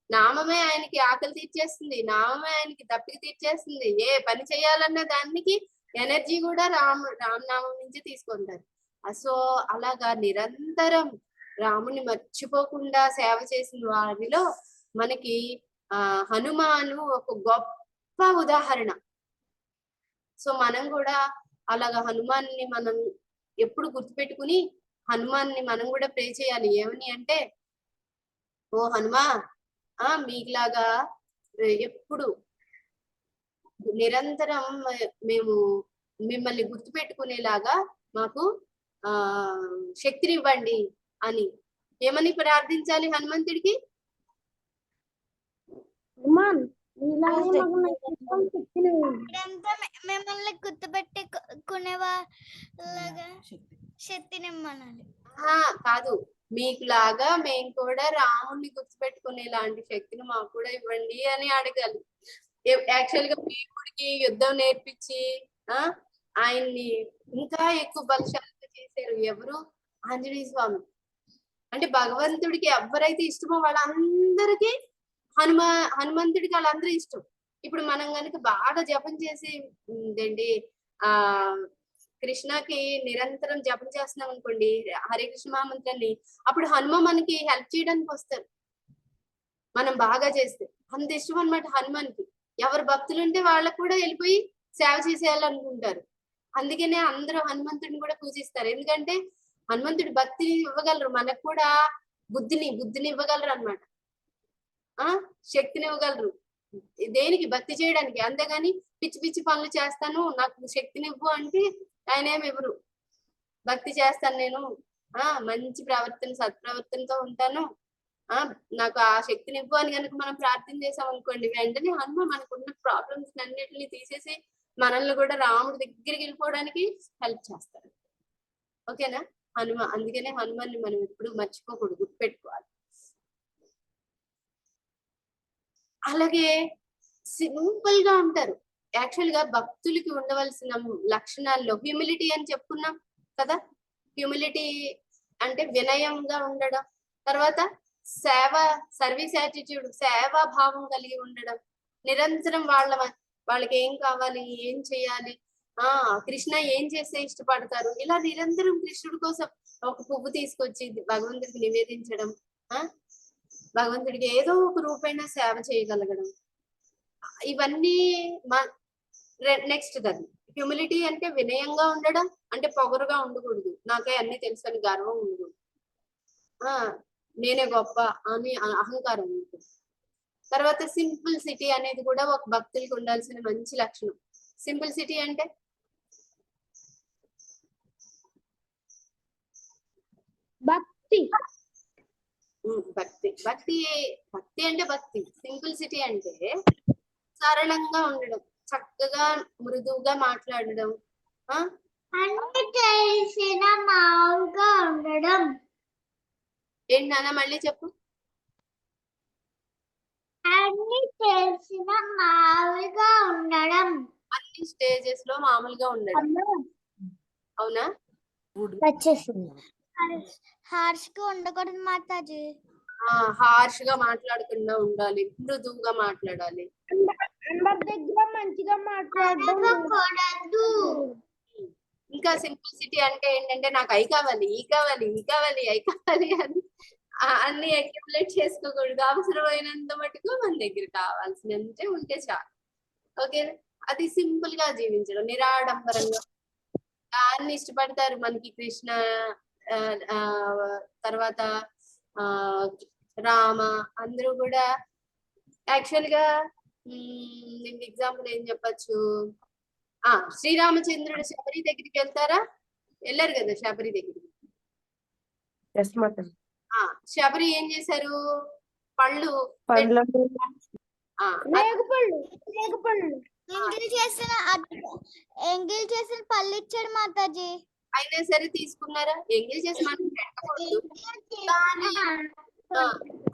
నామమే ఆయనకి ఆకలి తీర్చేస్తుంది, నామమే ఆయనకి దప్పిక తీర్చేస్తుంది. ఏ పని చేయాలన్న దానికి ఎనర్జీ కూడా రామనామం నుంచి తీసుకుంటారు. సో అలాగా నిరంతరం రాముని మర్చిపోకుండా సేవ చేసిన వారిలో మనకి హనుమాను ఒక గొప్ప ఉదాహరణ. సో మనం కూడా అలాగా హనుమాన్ని మనం ఎప్పుడు గుర్తుపెట్టుకుని హనుమాన్ని మనం కూడా ప్రే చేయాలి. ఏమని అంటే, ఓ హనుమా, మీకులాగా ఎప్పుడు నిరంతరం మేము మిమ్మల్ని గుర్తుపెట్టుకునేలాగా మాకు శక్తినివ్వండి అని ఏమని ప్రార్థించాలి హనుమంతుడికి? మిమ్మల్ని గుర్తుపెట్టుకునే వాళ్ళగా శక్తినిమ్మనాలి. కాదు, మీకులాగా మేము కూడా రాముడిని గుర్తుపెట్టుకునేలాంటి శక్తిని మాకు కూడా ఇవ్వండి అని అడగాలి. యాక్చువల్ గా భీముడికి యుద్ధం నేర్పించి ఆయన్ని ఇంకా ఎక్కువ బలశాలిగా చేశారు ఎవరు? ఆంజనేయ స్వామి. అంటే భగవంతుడికి ఎవరైతే ఇష్టమో వాళ్ళందరికీ హనుమంతుడికి వాళ్ళందరూ ఇష్టం. ఇప్పుడు మనం కనుక బాగా జపం చేసి ఏంటి కృష్ణకి నిరంతరం జపం చేస్తున్నాం అనుకోండి హరే కృష్ణ మహామంత్రాన్ని, అప్పుడు హనుమ మనకి హెల్ప్ చేయడానికి వస్తారు. మనం బాగా చేస్తే అంత ఇష్టం అనమాట హనుమాన్కి. ఎవరు భక్తులు ఉంటే వాళ్ళకు కూడా వెళ్ళిపోయి సేవ చేసేయాలనుకుంటారు. అందుకనే అందరూ హనుమంతుడిని కూడా పూజిస్తారు. ఎందుకంటే హనుమంతుడి భక్తిని ఇవ్వగలరు, మనకు కూడా బుద్ధిని ఇవ్వగలరు అనమాట. శక్తిని ఇవ్వగలరు దేనికి? భక్తి చేయడానికి. అంతేగాని పిచ్చి పనులు చేస్తాను నాకు శక్తిని ఇవ్వు అంటే ఆయన ఏమి ఇవ్వరు. భక్తి చేస్తాను నేను, మంచి ప్రవర్తన సత్ప్రవర్తనతో ఉంటాను, నాకు ఆ శక్తిని ఇవ్వు అని కనుక మనం ప్రార్థన చేసాం అనుకోండి, వెంటనే హనుమ మనకున్న ప్రాబ్లమ్స్ అన్నిటిని తీసేసి మనల్ని కూడా రాముడి దగ్గరికి వెళ్ళిపోవడానికి హెల్ప్ చేస్తారు. ఓకేనా? హనుమ, అందుకనే హనుమాన్ని మనం ఎప్పుడు మర్చిపోకూడదు, గుర్తుపెట్టుకోవాలి. అలాగే సింపుల్ గా ఉంటారు. యాక్చువల్ గా భక్తులకి ఉండవలసిన లక్షణాల్లో హ్యూమిలిటీ అని చెప్పుకున్నాం కదా. హ్యూమిలిటీ అంటే వినయంగా ఉండడం, తర్వాత సర్వీస్ యాటిట్యూడ్, సేవా భావం కలిగి ఉండడం, నిరంతరం వాళ్ళకి ఏం కావాలి, ఏం చేయాలి, కృష్ణ ఏం చేస్తే ఇష్టపడతారు, ఇలా నిరంతరం కృష్ణుడి కోసం ఒక పువ్వు తీసుకొచ్చి భగవంతుడికి నివేదించడం, భగవంతుడికి ఏదో ఒక రూపైనా సేవ చేయగలగడం, ఇవన్నీ నెక్స్ట్ అది హ్యూమిలిటీ అంటే వినయంగా ఉండడం, అంటే పొగరుగా ఉండకూడదు, నాకే అన్ని తెలుసు అని గర్వం ఉండకూడదు, నేనే గొప్ప అని అహంకారం ఉంటుంది. తర్వాత సింపుల్ సిటీ అనేది కూడా ఒక భక్తులకి ఉండాల్సిన మంచి లక్షణం. సింపుల్ సిటీ అంటే భక్తి. భక్తి భక్తి భక్తి అంటే భక్తి. సింపుల్ సిటీ అంటే సరళంగా ఉండడం, చక్కగా మృదువుగా మాట్లాడడం, అన్ని తెలిసిన మావుగా ఉండడం. ఏంటి నాన్న మళ్ళీ చెప్పు. అన్ని తెలిసిన మావుగా ఉండడం. అన్ని స్టేజెస్ లో మామూలుగా ఉండడం. అవునా? హార్ష్ గా ఉండకూడదు మాతాజీ. హార్ష్ గా మాట్లాడకుండా ఉండాలి, మృదువుగా మాట్లాడాలి. అందరి దగ్గర మంచిగా మాట్లాడకూడదు. ఇంకా సింప్లిసిటీ అంటే ఏంటంటే నాకు అయి కావాలి, ఈ కావాలి, ఈ కావాలి, అయి కావాలి అని అన్ని అక్యుములేట్ చేసుకోకూడదు. అవసరమైనంత మటుకు మన దగ్గర కావాల్సినంతే ఉంటే చాలు. ఓకే, అది సింపుల్ గా జీవించడం, నిరాడంబరంగా. దాన్ని ఇష్టపడతారు మనకి కృష్ణ, తర్వాత రామ, అందరూ కూడా. యాక్చువల్ గా నేను ఎగ్జాంపుల్ ఏం చెప్పచ్చు, శ్రీరామచంద్రుడు శబరి దగ్గరికి వెళ్తారా? వెళ్ళారు కదా శబరి దగ్గరికి. శబరి ఏం చేశారు? పళ్ళు ఎంగిల్ చేసిన పళ్ళు ఇచ్చాడు మాతాజీ. అయినా సరే తీసుకున్నారా? ఎంగిల్ చేసి మనం పెట్టకూడదు.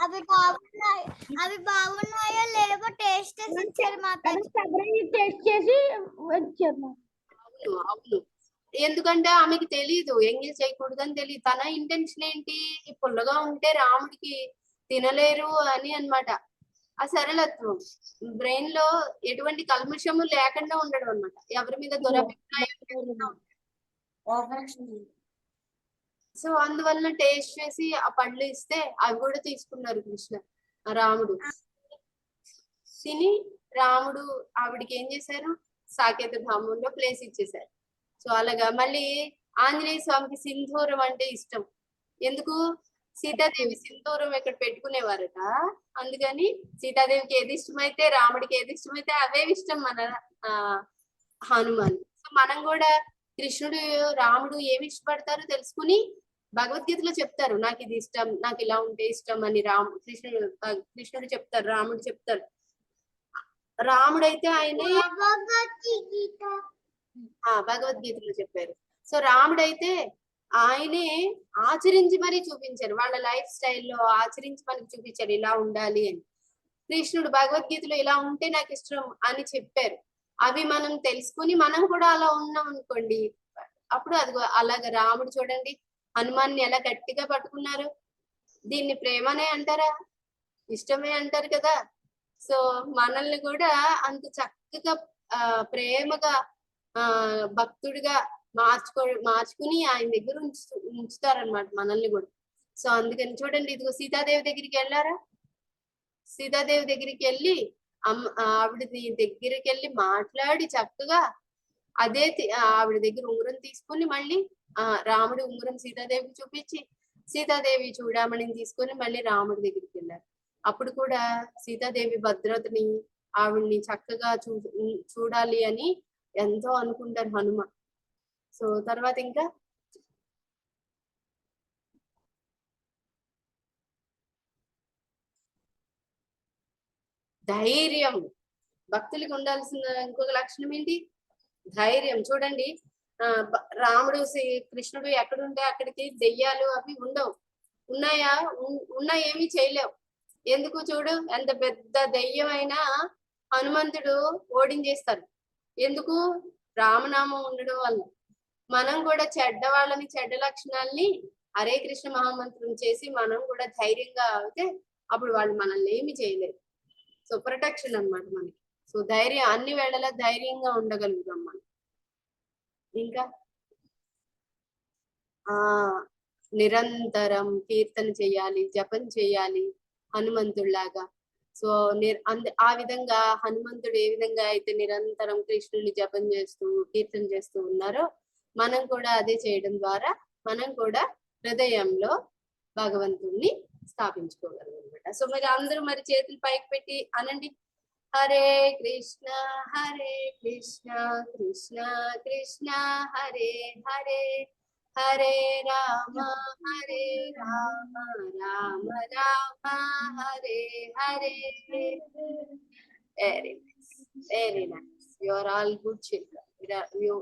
అవి బాగున్నాయో లేవో టేస్ట్ చేసి ఇచ్చారు మాతాజీ. టేస్ట్ చేసి వచ్చారు. అవును, ఎందుకంటే ఆమెకి తెలియదు ఎంగిల్ చేయకూడదు అని తెలియదు. తన ఇంటెన్షన్ ఏంటి? పుల్లగా ఉంటే రాముడికి తినలేరు అని అన్నమాట. ఆ సరళత్వం, బ్రెయిన్ లో ఎటువంటి కల్మషము లేకుండా ఉండడం అన్నమాట. ఎవరి మీద దురభిప్రాయం. సో అందువల్ల టేస్ట్ చేసి ఆ పళ్ళు ఇస్తే అవి కూడా తీసుకున్నారు కృష్ణ, రాముడు. తిని రాముడు ఆవిడికి ఏం చేశారు? సాకేత ధామంలో ప్లేస్ ఇచ్చేశారు. సో అలాగా మళ్ళీ ఆంజనేయ స్వామికి సింధూరం అంటే ఇష్టం. ఎందుకు? సీతాదేవి సింధూరం ఇక్కడ పెట్టుకునేవారట. అందుకని సీతాదేవికి ఏది ఇష్టమైతే, రాముడికి ఏది ఇష్టమైతే అవే ఇష్టం మన హనుమాన్. సో మనం కూడా కృష్ణుడు, రాముడు ఏమి ఇష్టపడతారో తెలుసుకుని భగవద్గీతలో చెప్తారు, నాకు ఇది ఇష్టం, నాకు ఇలా ఉంటే ఇష్టం అని. కృష్ణుడు చెప్తారు, రాముడు చెప్తారు. రాముడైతే ఆయనే భగవద్గీతలో చెప్పారు. సో రాముడైతే ఆయనే ఆచరించి మరీ చూపించారు, వాళ్ళ లైఫ్ స్టైల్లో ఆచరించి మనకి చూపించారు ఇలా ఉండాలి అని. కృష్ణుడు భగవద్గీతలో ఇలా ఉంటే నాకు ఇష్టం అని చెప్పారు. అవి మనం తెలుసుకుని మనం కూడా అలా ఉన్నాం అనుకోండి, అప్పుడు అది అలాగా రాముడు చూడండి హనుమాన్ని ఎలా గట్టిగా పట్టుకున్నారు. దీన్ని ప్రేమనే అంటారా? ఇష్టమే అంటారు కదా. సో మనల్ని కూడా అంత చక్కగా ప్రేమగా భక్తుడిగా మార్చుకుని ఆయన దగ్గర ఉంచుతారనమాట మనల్ని కూడా. సో అందుకని చూడండి, ఇదిగో సీతాదేవి దగ్గరికి వెళ్ళారా? సీతాదేవి దగ్గరికి వెళ్ళి ఆవిడ దగ్గరికి వెళ్ళి మాట్లాడి చక్కగా అదే ఆవిడ దగ్గర ఉంగరం తీసుకుని మళ్ళీ రాముడి ఉంగరం సీతాదేవికి చూపించి సీతాదేవి చూడమని తీసుకొని మళ్ళీ రాముడి దగ్గరికి వెళ్ళారు. అప్పుడు కూడా సీతాదేవి భద్రతని, ఆవిడ్ని చక్కగా చూడాలి అని ఎంతో అనుకుంటారు హనుమ. సో తర్వాత ఇంకా ధైర్యం. భక్తులకి ఉండాల్సిన ఇంకొక లక్షణం ఏంటి? ధైర్యం. చూడండి, రాముడు కృష్ణుడు ఎక్కడుంటే అక్కడికి దెయ్యాలు అవి ఉండవు. ఉన్నాయా? ఉన్నా ఏమీ చేయలేవు. ఎందుకు? చూడు, ఎంత పెద్ద దెయ్యం అయినా హనుమంతుడు ఓడించేస్తారు. ఎందుకు? రామనామం ఉండడం వల్ల. మనం కూడా చెడ్డ వాళ్ళని, చెడ్డ లక్షణాలని హరే కృష్ణ మహామంత్రం చేసి మనం కూడా ధైర్యంగా అయితే అప్పుడు వాళ్ళు మనల్ని ఏమి చేయలేరు. సో ప్రొటెక్షన్ అన్నమాట మనకి. సో ధైర్యం, అన్ని వేళలా ధైర్యంగా ఉండగలుగుతాం మనం. ఇంకా నిరంతరం కీర్తన చేయాలి, జపం చేయాలి హనుమంతుడిలాగా. సో ఆ విధంగా హనుమంతుడు ఏ విధంగా అయితే నిరంతరం కృష్ణుని జపం చేస్తూ కీర్తన చేస్తూ ఉన్నారో మనం కూడా అదే చేయడం ద్వారా మనం కూడా హృదయంలో భగవంతుణ్ణి స్థాపించుకోగలం అనమాట. సో మరి అందరూ మరి చేతులు పైకి పెట్టి అనండి, Hare Krishna Krishna Krishna Hare Hare, Hare Rama Rama Rama Hare Hare. Very nice. You are all good children. You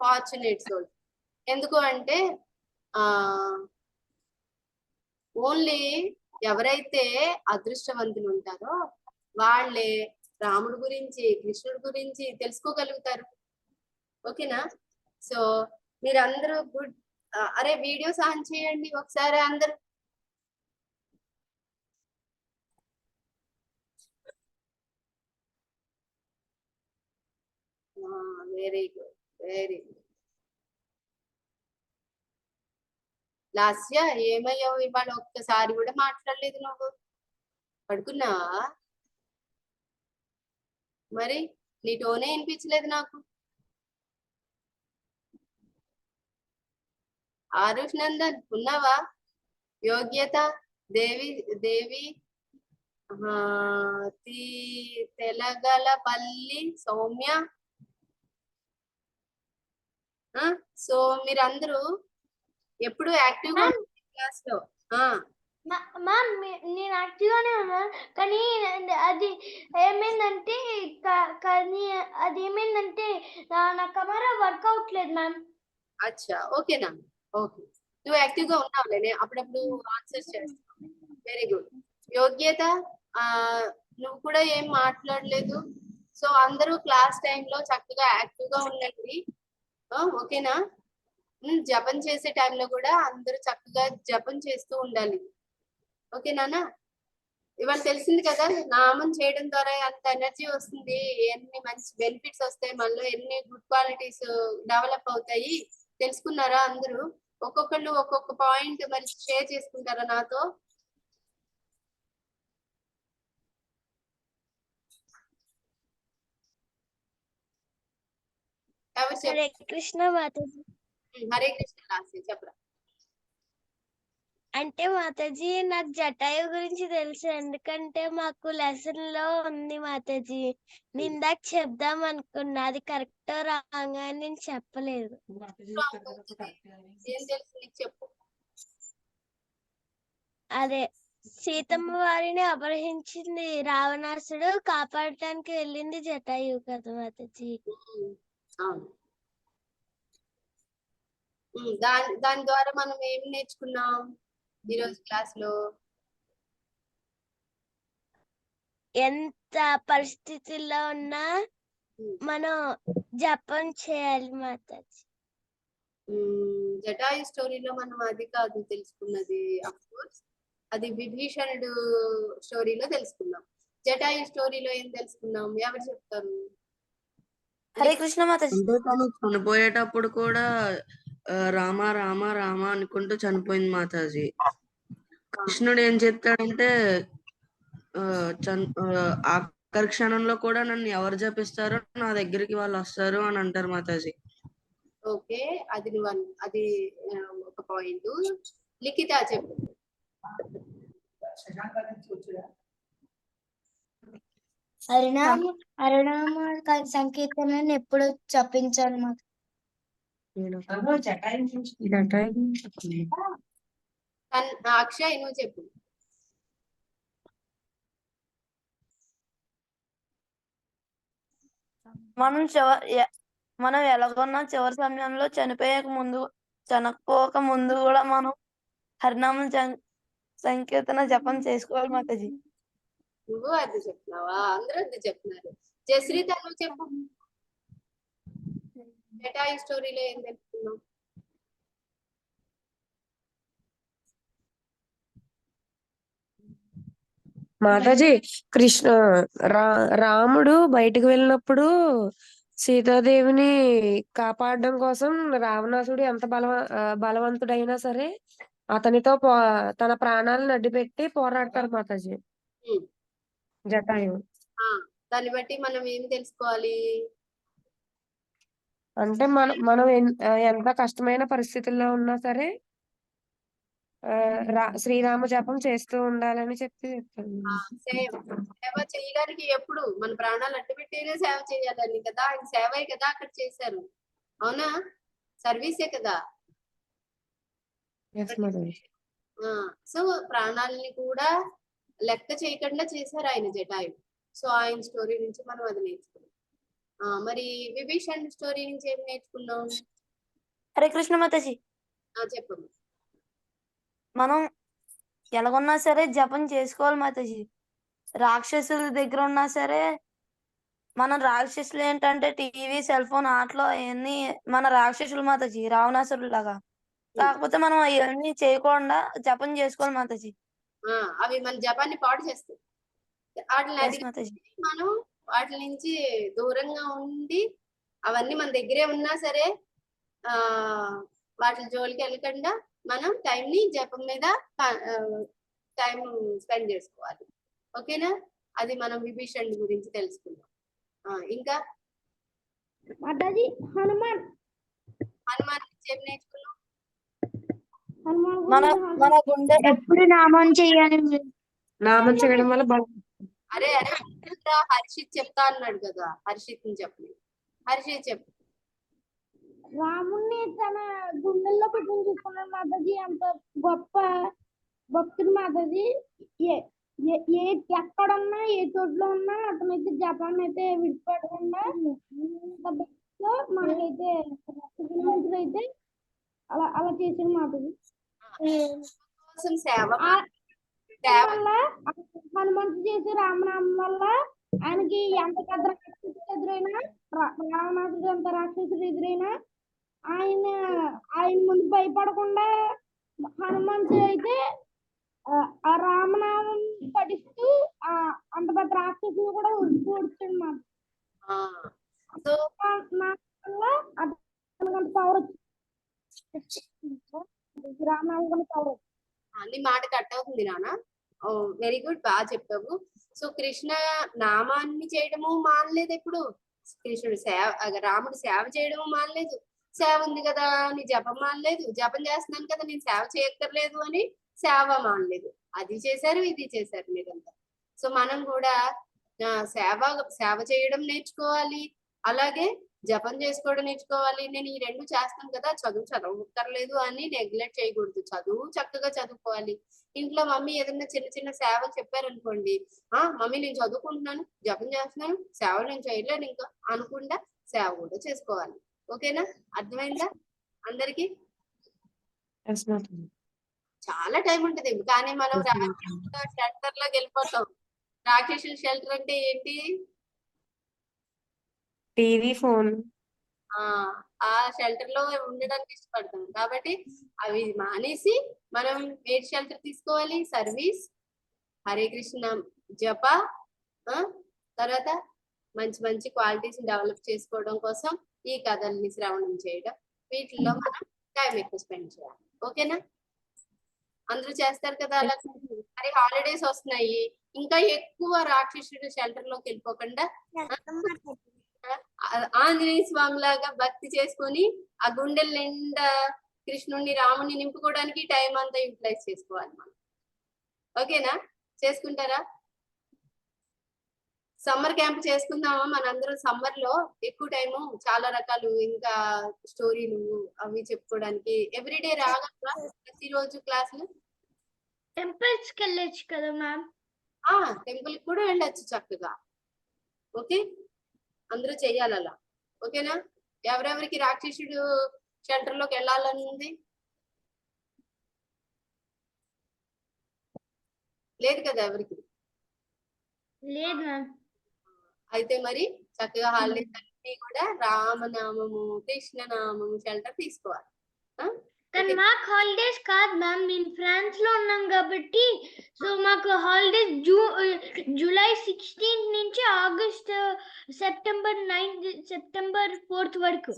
fortunate soul. ఎందుకు అంటే ఓన్లీ ఎవరైతే అదృష్టవంతులు ఉంటారో వాళ్ళే రాముడు గురించి, కృష్ణుడి గురించి తెలుసుకోగలుగుతారు. ఓకేనా? సో మీరందరూ గుడ్. అరే వీడియోస్ ఆన్ చేయండి ఒకసారి అందరూ. Very good, very good. Lasya ఏమయ్యావు ఇవాళ? ఒక్కసారి కూడా మాట్లాడలేదు నువ్వు. పడుకున్నావా? మరి నీ టోనే వినిపించలేదు నాకు. ఆరుష్ నందన్ ఉన్నావా? యోగ్యత దేవి దేవి తెలగలపల్లి సౌమ్య. సో మీరందరూ ఎప్పుడు యాక్టివ్ గా క్లాస్ లో? మ్యామ్ నేను యాక్టివ్ గానే ఉన్నాను, కానీ అది ఏమైందంటే నా కెమెరా వర్క్ అవట్లేదు మ్యామ్. అచ్చా, ఓకేనా? ఓకే, నువ్వు యాక్టివ్ గా ఉన్నావులే, నేను అప్పుడప్పుడు ఆన్సర్ చేస్తాను. Very good. యోగ్యత నువ్వు కూడా ఏం మాట్లాడలేదు. సో అందరూ క్లాస్ టైంలో చక్కగా యాక్టివ్ గా ఉండండి. ఓకేనా? జపం చేసే టైంలో కూడా అందరూ చక్కగా జపం చేస్తూ ఉండాలి. ఓకేనా? ఇవాళ తెలిసింది కదా, నామం చేయడం ద్వారా అంత ఎనర్జీ వస్తుంది, ఎన్ని మంచి బెనిఫిట్స్ వస్తాయి, మనలో ఎన్ని గుడ్ క్వాలిటీస్ డెవలప్ అవుతాయి తెలుసుకున్నారా అందరూ? ఒక్కొక్కళ్ళు ఒక్కొక్క పాయింట్ మరి షేర్ చేసుకుంటారా నాతో? హరే కృష్ణ మాతాజీ. హరే కృష్ణ లాస్య చెప్పరా. అంటే మాతాజీ నాకు జటాయు గురించి తెలుసు, ఎందుకంటే మాకు లెసన్ లో ఉంది మాతాజీ. నేను ఇందాక చెప్దాం అనుకున్నా, అది కరెక్ట్ రాంగ్ అని నేను చెప్పలేదు. ఏం తెలుసు నీకు చెప్పు. అదే సీతమ్మ వారిని అపహరించింది రావణాసుడు, కాపాడటానికి వెళ్ళింది జటాయు కదా మాతాజీ. దాని ద్వారా మనం ఏం నేర్చుకున్నాం ఈరోజు క్లాస్ లో? ఎంత పరిస్థితుల్లో ఉన్నా మనం జపం చేయాలి మాతాజీ. జటాయు స్టోరీలో మనం అది కాదు తెలుసుకున్నది, అఫ్ కోర్స్ అది విభీషణుడు స్టోరీలో తెలుసుకున్నాం. జటాయు స్టోరీలో ఏం తెలుసుకున్నాం? ఎవరు చెప్తారు? హరే కృష్ణ మాతాజీ. అంటే తను చనిపోయేటప్పుడు కూడా రామ రామ రామ అనుకుంటూ చనిపోయింది మాతాజీ. కృష్ణుడు ఏం చెప్తాడంటే ఆఖరి క్షణంలో కూడా నన్ను ఎవరు జపిస్తారో నా దగ్గరికి వాళ్ళు వస్తారు అని అంటారు మాతాజీ. ఓకే, అది నువ్వు అది ఒక పాయింట్. లిఖిత చెప్పు. హరినామ సంకీర్తనని ఎప్పుడు చెప్పించాలి మాకు? అక్షయ్ నువ్వు చెప్పు. మనం ఎలాగొన్నా చివరి సమయంలో చనిపోక ముందు కూడా మనం హరినామం సంకీర్తన జపం చేసుకోవాలి మాతాజీ. నువ్వు అది చెప్తున్నావా? అందరూ అది చెప్తున్నారు. జయశ్రీత నువ్వు చెప్పు, జటాయు స్టోరీలో ఏం తెలుసుకున్నావు? మాతాజీ, కృష్ణ రాముడు బయటకు వెళ్ళినప్పుడు సీతాదేవిని కాపాడడం కోసం రావణాసుడు ఎంత బలవంతుడైనా సరే అతనితో తన ప్రాణాలను అడ్డుపెట్టి పోరాడతారు మాతాజీ ఉమ్. జటాయు. దాన్ని బట్టి మనం ఏం తెలుసుకోవాలి అంటే మనం ఎంత కష్టమైన పరిస్థితుల్లో ఉన్నా సరే శ్రీరామ జపం చేస్తూ ఉండాలని చెప్తాను. సేవ చేయడానికి ఎప్పుడు మన ప్రాణాలు అడ్డుపెట్టేనే సేవ చేయాలని కదా, ఆయన సేవే కదా అక్కడ చేశారు. అవునా? సర్వీసే కదా. సో ప్రాణాలని కూడా లెక్క చేయకుండా చేశారు ఆయన జటాయు. సో ఆయన స్టోరీ నుంచి మనం అది నేర్చుకున్నాం. మరి విభీషణ్ స్టోరీ నుంచి ఏం నేర్చుకున్నాం? హరే కృష్ణ మాతాజీ, చెప్పండి. మనం ఎలాగొన్నా సరే జపం చేసుకోవాలి మాతాజీ. రాక్షసుల దగ్గర ఉన్నా సరే మన రాక్షసులు ఏంటంటే టీవీ, సెల్ ఫోన్, ఆటలో అవన్నీ మన రాక్షసులు మాతాజీ, రావణాసురులు లాగా. కాకపోతే మనం అవన్నీ చేయకుండా జపం చేసుకోవాలి మాతాజీ. అవి మన జపాన్ని పాడు చేస్తాయి. మనం వాటి నుంచి దూరంగా ఉండి అవన్నీ మన దగ్గరే ఉన్నా సరే వాటి జోలికి వెళ్ళకుండా మనం టైం ని జపం మీద టైం స్పెండ్ చేసుకోవాలి. ఓకేనా? అది మనం విభీషణ్ గురించి తెలుసుకుందాం. ఇంకా హనుమాన్ ఏం నేర్చుకున్నాం? మన గుండె ఎప్పుడు నామం చేయాలి. నామం చేయడం వల్ల అరే హర్షిత్ చెప్తా అన్నాడు కదా, హర్షిత్ ని చెప్పు. హర్షిత్ చెప్పు. రాముణ్ణి తన గుండెల్లో పెట్టుకుని చూసుకున్నాడు మాతాజీ. అంత గొప్ప భక్తుడు మాతాజీ. ఎక్కడున్నా ఏ చోట్ల ఉన్నా అతనైతే జపాన్ అయితే విడిపెట్టకుండా మనకైతే అయితే అలా చేసిన మాతాజీ. హనుమంతు చేసే రామనామం వల్ల ఆయనకి ఎంత పెద్ద రాక్షసుడు ఎదురైనా, రావణాసుడు ఎంత రాక్షసుడు ఎదురైనా ఆయన ముందు భయపడకుండా హనుమంతు అయితే ఆ రామనామం పఠిస్తూ అంత పెద్ద రాక్షసుని కూడా ఓడిస్తాడు మాట. పవర్ రామనామం పవర్. నీ మాట కట్ అవుతుంది నాన్న. వెరీ గుడ్, బాగా చెప్పావు. సో కృష్ణ నామాన్ని చేయడము మానలేదు. ఎప్పుడు కృష్ణుడు రాముడు సేవ చేయడము మానలేదు. సేవ ఉంది కదా నీ జపం మానలేదు. జపం చేస్తున్నాను కదా నేను సేవ చేయక్కర్లేదు అని సేవ మానలేదు. అది చేశారు, ఇది చేశారు మీరంతా. సో మనం కూడా సేవ చేయడం నేర్చుకోవాలి, అలాగే జపం చేసుకోవడం నేర్చుకోవాలి. నేను ఈ రెండు చేస్తాను కదా, చదవక్కర్లేదు అని నెగ్లెక్ట్ చేయకూడదు. చదువు చక్కగా చదువుకోవాలి. ఇంట్లో మమ్మీ ఏదైనా చిన్న చిన్న సేవలు చెప్పారనుకోండి, మమ్మీ నేను చదువుకుంటున్నాను, జపం చేస్తున్నాను, సేవలు నేను చేయలేను ఇంకా అనుకుండా సేవ కూడా చేసుకోవాలి. ఓకేనా? అర్థమైందా అందరికి? చాలా టైం ఉంటది, కానీ మనం షెల్టర్ లోకి వెళ్ళిపోతాం. రాక్షసుల షెల్టర్ అంటే ఏంటి? TV, phone. ఆ షెల్టర్ లో ఉండడానికి ఇష్టపడతాం. కాబట్టి అవి మానేసి మనం ఏ షెల్టర్ తీసుకోవాలి? సర్వీస్, హరే కృష్ణ జప, తర్వాత మంచి మంచి క్వాలిటీస్ డెవలప్ చేసుకోవడం కోసం ఈ కథల్ని శ్రవణం చేయడం, వీటిల్లో మనం టైం ఎక్కువ స్పెండ్ చేయాలి. ఓకేనా? అందరూ చేస్తారు కదా అలా. మరి హాలిడేస్ వస్తున్నాయి, ఇంకా ఎక్కువ రాక్షసుడు షెల్టర్ లోకి వెళ్ళిపోకుండా ఆంజనేయ స్వామి లాగా భక్తి చేసుకొని ఆ గుండెల నిండా కృష్ణుడిని, రాముని నింపుకోవడానికి టైం అంతా యూటిలైజ్ చేసుకోవాలి మనం. ఓకేనా? చేసుకుంటారా? సమ్మర్ క్యాంప్ చేసుకుందామా మనందరం? సమ్మర్ లో ఎక్కువ టైము, చాలా రకాలు ఇంకా స్టోరీలు అవి చెప్పుకోవడానికి ఎవ్రీడే రాగలరా? ప్రతిరోజు క్లాసులు టెంపుల్స్ కి వెళ్ళొచ్చు కదా మ్యామ్? టెంపుల్ కూడా వెళ్ళొచ్చు చక్కగా. ఓకే, అందరూ చెయ్యాలి అలా. ఓకేనా? ఎవరెవరికి రాక్షసుడు షెల్టర్ లోకి వెళ్ళాలని ఉంది? లేదు కదా ఎవరికి? లేదు మ్యామ్. అయితే మరి చక్కగా హాలిడేస్ అన్ని కూడా రామనామము కృష్ణనామము షెల్టర్ తీసుకోవాలి. కానీ మాకు హాలిడేస్ కాదు మ్యామ్, మేము ఫ్రాన్స్ లో ఉన్నాం కాబట్టి. సో మాకు హాలిడేస్ జూలై 16 నుంచి ఆగస్ట్ సెప్టెంబర్ 4 వరకు.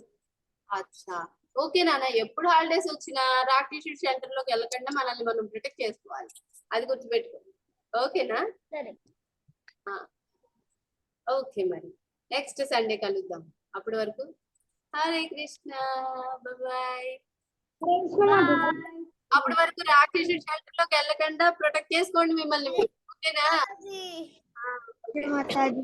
అచ్చా, ఓకే నాన్న. ఎప్పుడు హాలిడేస్ వచ్చినా రాక్షసుడు షెల్టర్ లోకి వెళ్ళకుండా మనల్ని మనం ప్రొటెక్ట్ చేసుకోవాలి. అది గుర్తుపెట్టుకో. ఓకేనా? సరే. ఓకే, మరి నెక్స్ట్ సండే కలుద్దాం. అప్పటి వరకు హరే కృష్ణ, బాయ్. అప్పటి వరకు రాక్షసుడు షెల్టర్ లోకి వెళ్ళకుండా ప్రొటెక్ట్ చేసుకోండి మిమ్మల్ని. ఓకేనా? మాతాజీ.